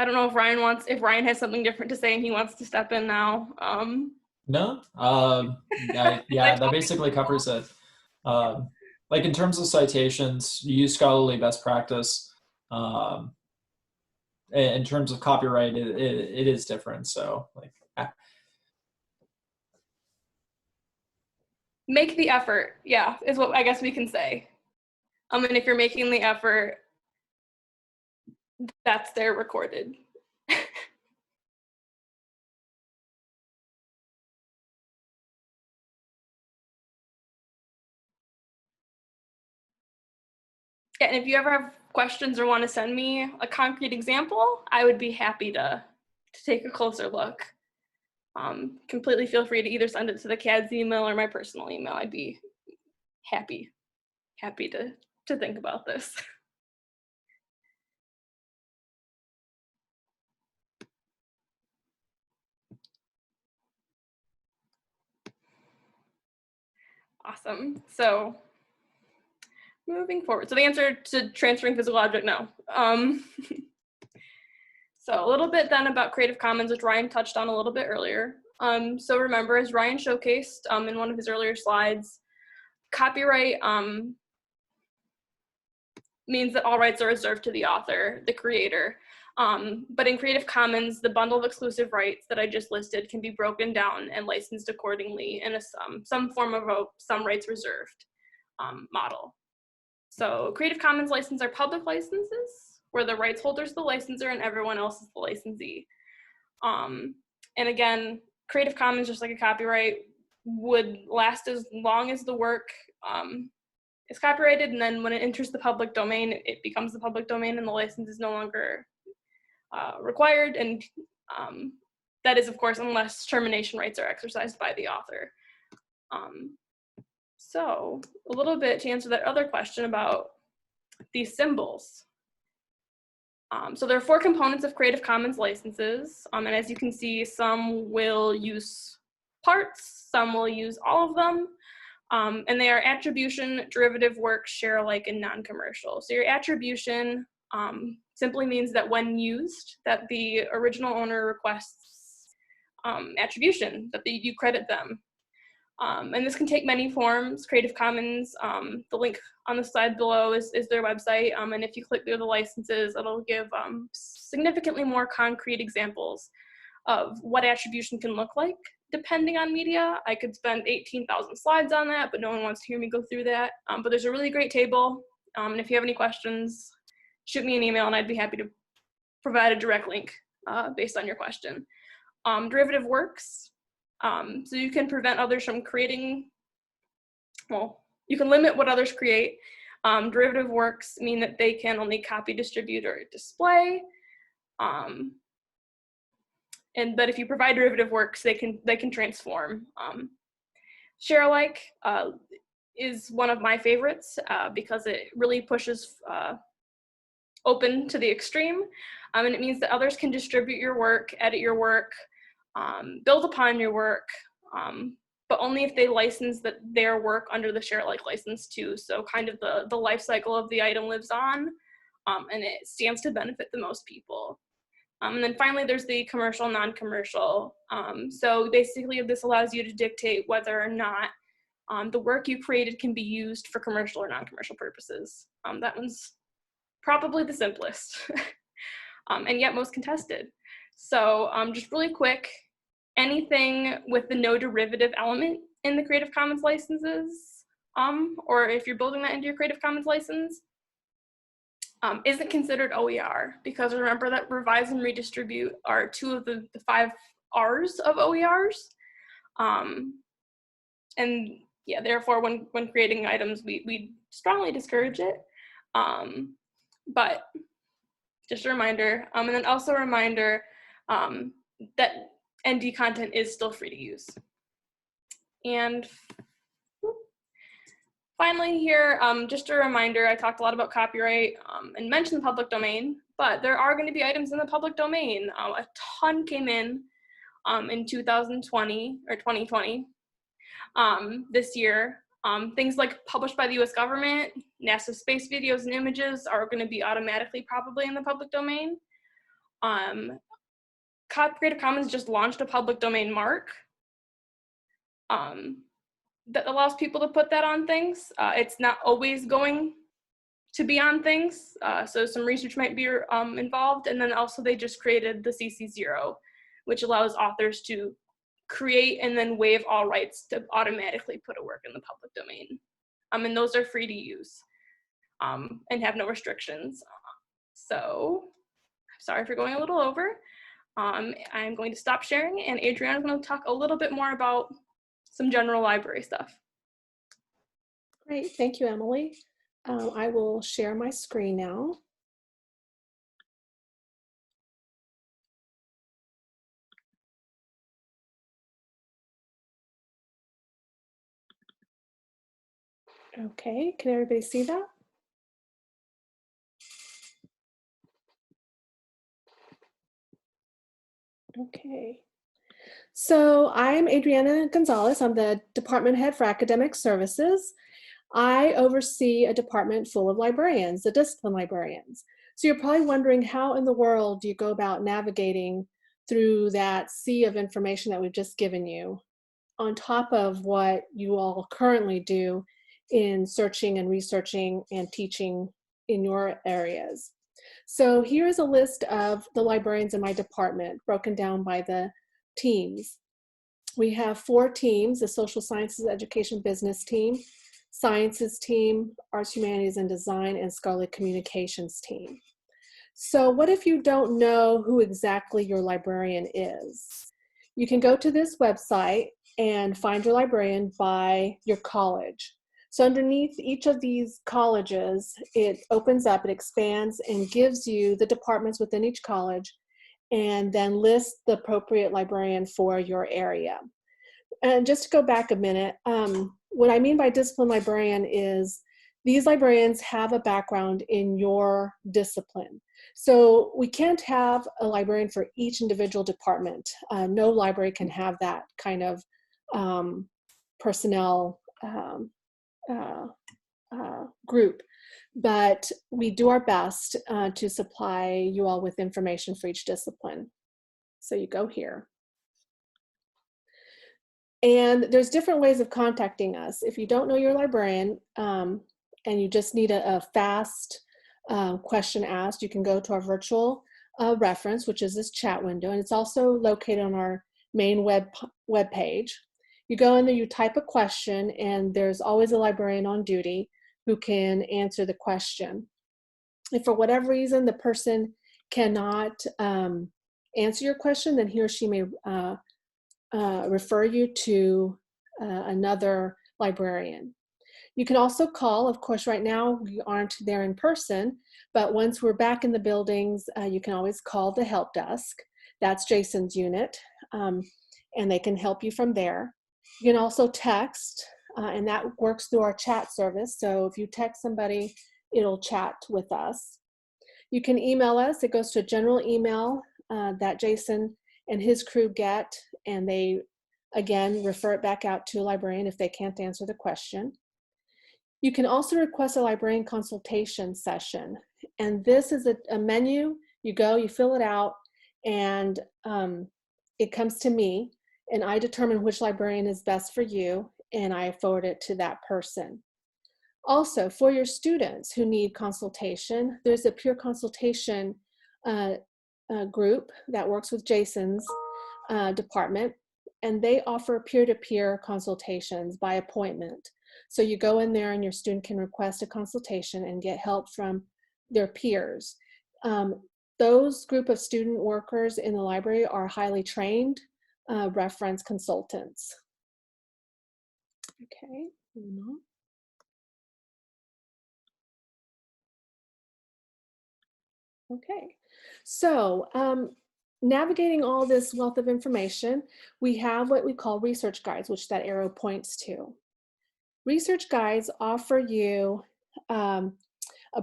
don't know if Ryan has something different to say and he wants to step in now. No, yeah, that basically covers it. Like in terms of citations, you use scholarly best practice. In terms of copyright, it is different. So like, make the effort, yeah, is what I guess we can say. And if you're making the effort, that's there recorded. Yeah, and if you ever have questions or want to send me a concrete example, I would be happy to take a closer look. Completely feel free to either send it to the CADS email or my personal email. I'd be happy to think about this. Awesome. So moving forward. So the answer to transferring physical object, no. So a little bit then about Creative Commons, which Ryan touched on a little bit earlier. So remember, as Ryan showcased in one of his earlier slides, copyright means that all rights are reserved to the author, the creator. But in Creative Commons, the bundle of exclusive rights that I just listed can be broken down and licensed accordingly in some form of a some rights reserved model. So Creative Commons licenses are public licenses where the rights holder is the licensor and everyone else is the licensee. And again, Creative Commons, just like a copyright, would last as long as the work is copyrighted, and then when it enters the public domain, it becomes the public domain and the license is no longer required. And that is, of course, unless termination rights are exercised by the author. So a little bit to answer that other question about these symbols. So there are 4 components of Creative Commons licenses, and as you can see, some will use parts, some will use all of them, and they are attribution, derivative work, share alike, and non-commercial. So your attribution simply means that when used, that the original owner requests attribution, that you credit them. And this can take many forms. Creative Commons, the link on the slide below is their website. And if you click through the licenses, it'll give significantly more concrete examples of what attribution can look like depending on media. I could spend 18,000 slides on that, but no one wants to hear me go through that. But there's a really great table. And if you have any questions, shoot me an email and I'd be happy to provide a direct link based on your question. Derivative works. So you can prevent others from creating, well, you can limit what others create. Derivative works mean that they can only copy, distribute, or display. But if you provide derivative works, they can transform. Share alike is one of my favorites because it really pushes open to the extreme. And it means that others can distribute your work, edit your work, build upon your work, but only if they license their work under the share alike license too. So kind of the life cycle of the item lives on, and it stands to benefit the most people. And then finally, there's the commercial, non-commercial. So basically, this allows you to dictate whether or not the work you created can be used for commercial or non-commercial purposes. That one's probably the simplest, and yet most contested. So just really quick, anything with the no derivative element in the Creative Commons licenses, or if you're building that into your Creative Commons license, isn't considered OER, because remember that revise and redistribute are 2 of the 5 R's of OERs. And yeah, therefore when creating items, we strongly discourage it. But just a reminder, and then also a reminder that ND content is still free to use. And finally here, just a reminder, I talked a lot about copyright and mentioned the public domain, but there are going to be items in the public domain. A ton came in 2020 or 2020 this year. Things like published by the US government, NASA space videos and images are going to be automatically probably in the public domain. Creative Commons just launched a public domain mark that allows people to put that on things. It's not always going to be on things, so some research might be involved. And then also they just created the CC0, which allows authors to create and then waive all rights to automatically put a work in the public domain. And those are free to use and have no restrictions. So sorry for going a little over. I'm going to stop sharing, and Adriana's going to talk a little bit more about some general library stuff. Great, thank you, Emily. I will share my screen now. Okay, can everybody see that? Okay, So I'm Adriana Gonzalez. I'm the department head for academic services. I oversee a department full of librarians, the discipline librarians. So you're probably wondering, how in the world do you go about navigating through that sea of information that we've just given you, on top of what you all currently do in searching and researching and teaching in your areas. So here is a list of the librarians in my department, broken down by the teams. We have 4 teams: the social sciences, education, business team, sciences team, arts, humanities, and design, and scholarly communications team. So what if you don't know who exactly your librarian is? You can go to this website and find your librarian by your college. So underneath each of these colleges, it opens up, it expands, and gives you the departments within each college, and then lists the appropriate librarian for your area. And just to go back a minute, what I mean by discipline librarian is these librarians have a background in your discipline. So we can't have a librarian for each individual department. No library can have that kind of personnel group. But we do our best to supply you all with information for each discipline. So you go here. And there's different ways of contacting us. If you don't know your librarian and you just need a fast question asked, you can go to our virtual reference, which is this chat window, and it's also located on our main web page. You go in there, you type a question, and there's always a librarian on duty who can answer the question. If for whatever reason the person cannot answer your question, then he or she may refer you to another librarian. You can also call. Of course, right now we aren't there in person, but once we're back in the buildings, you can always call the help desk. That's Jason's unit, and they can help you from there. You can also text, and that works through our chat service. So if you text somebody, it'll chat with us. You can email us. It goes to a general email that Jason and his crew get, and they, again, refer it back out to a librarian if they can't answer the question. You can also request a librarian consultation session, and this is a menu. You go, you fill it out, and it comes to me, and I determine which librarian is best for you, and I forward it to that person. Also, for your students who need consultation, there's a peer consultation group that works with Jason's department, and they offer peer-to-peer consultations by appointment. So you go in there and your student can request a consultation and get help from their peers. Those group of student workers in the library are highly trained reference consultants. Okay, moving on. Okay, so navigating all this wealth of information, we have what we call research guides, which that arrow points to. Research guides offer you a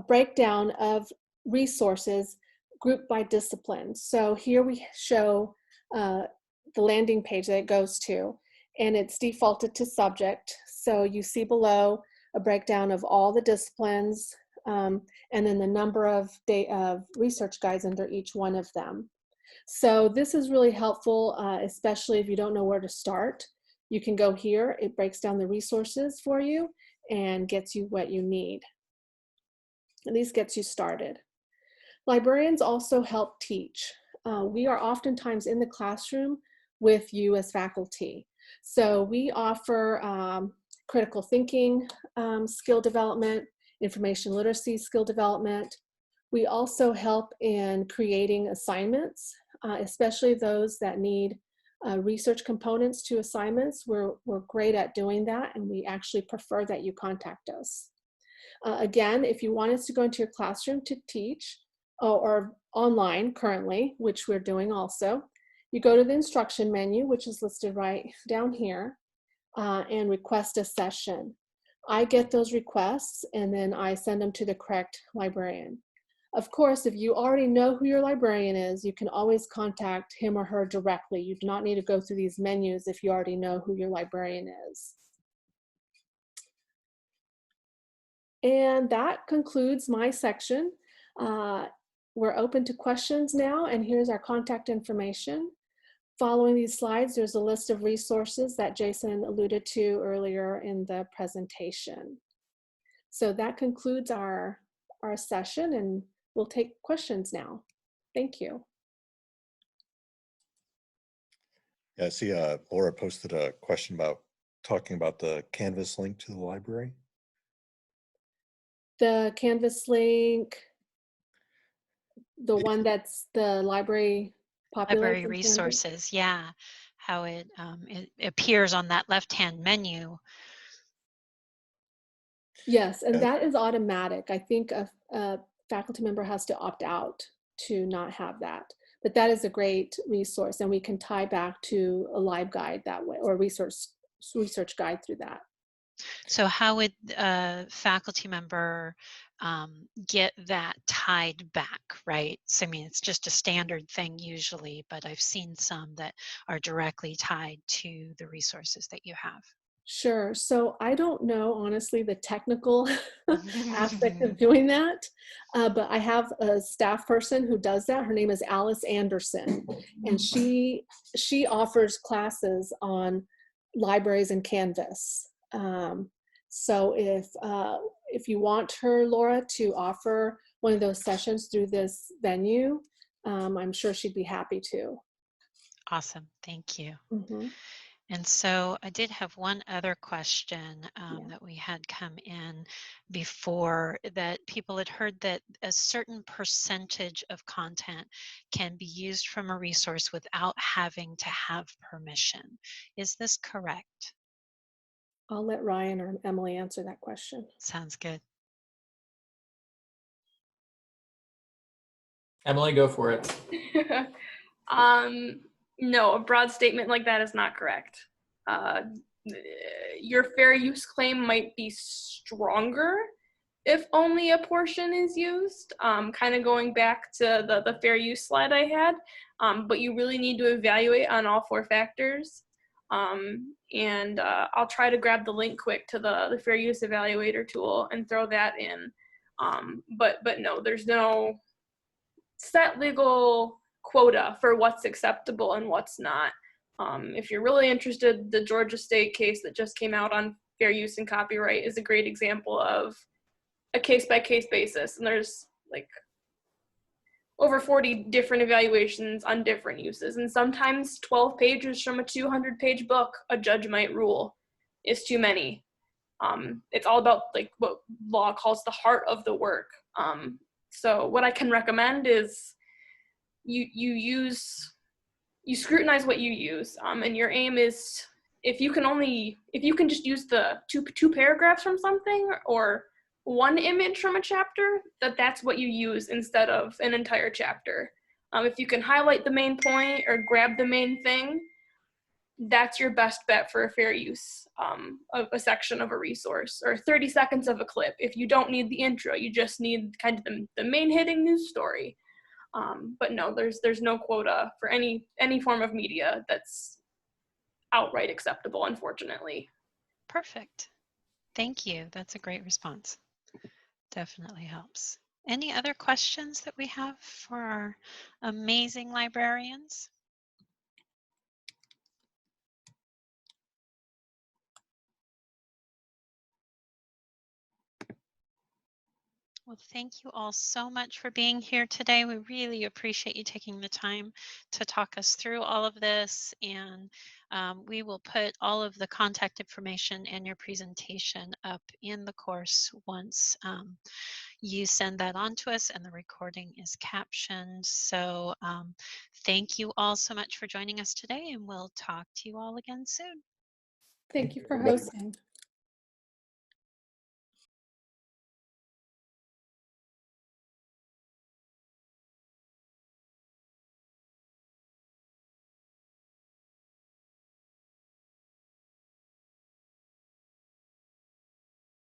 breakdown of resources grouped by discipline. So here we show the landing page that it goes to, and it's defaulted to subject. So you see below a breakdown of all the disciplines, and then the number of research guides under each one of them. So this is really helpful, especially if you don't know where to start. You can go here, it breaks down the resources for you and gets you what you need. At least gets you started. Librarians also help teach. We are oftentimes in the classroom with you as faculty. So we offer critical thinking skill development, information literacy skill development. We also help in creating assignments, especially those that need research components to assignments. We're great at doing that, and we actually prefer that you contact us. Again, if you want us to go into your classroom to teach, or online currently, which we're doing also, you go to the instruction menu, which is listed right down here, and request a session. I get those requests, and then I send them to the correct librarian. Of course, if you already know who your librarian is, you can always contact him or her directly. You do not need to go through these menus if you already know who your librarian is. And that concludes my section. We're open to questions now, and here's our contact information. Following these slides, there's a list of resources that Jason alluded to earlier in the presentation. So that concludes our session, and we'll take questions now. Thank you. Yeah, I see Laura posted a question about talking about the Canvas link to the library. The Canvas link, the one that's the library popular. Library resources, yeah. How it appears on that left-hand menu. Yes, and that is automatic. I think a faculty member has to opt out to not have that. But that is a great resource, and we can tie back to a live guide that way, or research guide through that. So how would a faculty member get that tied back, right? So, I mean, it's just a standard thing usually, but I've seen some that are directly tied to the resources that you have. Sure. So I don't know, honestly, the technical aspect of doing that, but I have a staff person who does that. Her name is Alice Anderson, and she offers classes on libraries and Canvas. So if you want her, Laura, to offer one of those sessions through this venue, I'm sure she'd be happy to. Awesome. Thank you. Mm-hmm. And so I did have one other question that we had come in before, that people had heard that a certain percentage of content can be used from a resource without having to have permission. Is this correct? I'll let Ryan or Emily answer that question. Sounds good. Emily, go for it. No, a broad statement like that is not correct. Your fair use claim might be stronger if only a portion is used, kind of going back to the fair use slide I had, but you really need to evaluate on all 4 factors. And I'll try to grab the link quick to the fair use evaluator tool and throw that in. But no, there's no set legal quota for what's acceptable and what's not. If you're really interested, the Georgia State case that just came out on fair use and copyright is a great example of a case-by-case basis. And there's like over 40 different evaluations on different uses. And sometimes 12 pages from a 200-page book, a judge might rule is too many. It's all about like what law calls the heart of the work. So what I can recommend is you scrutinize what you use, and your aim is, if you can just use the two paragraphs from something or one image from a chapter, that's what you use instead of an entire chapter. If you can highlight the main point or grab the main thing, that's your best bet for a fair use of a section of a resource, or 30 seconds of a clip. If you don't need the intro, you just need kind of the main hitting news story. But no, there's no quota for any form of media that's outright acceptable, unfortunately. Perfect. Thank you. That's a great response. Definitely helps. Any other questions that we have for our amazing librarians? Well, thank you all so much for being here today. We really appreciate you taking the time to talk us through all of this. And we will put all of the contact information and your presentation up in the course once you send that on to us and the recording is captioned. So thank you all so much for joining us today, and we'll talk to you all again soon. Thank you for hosting.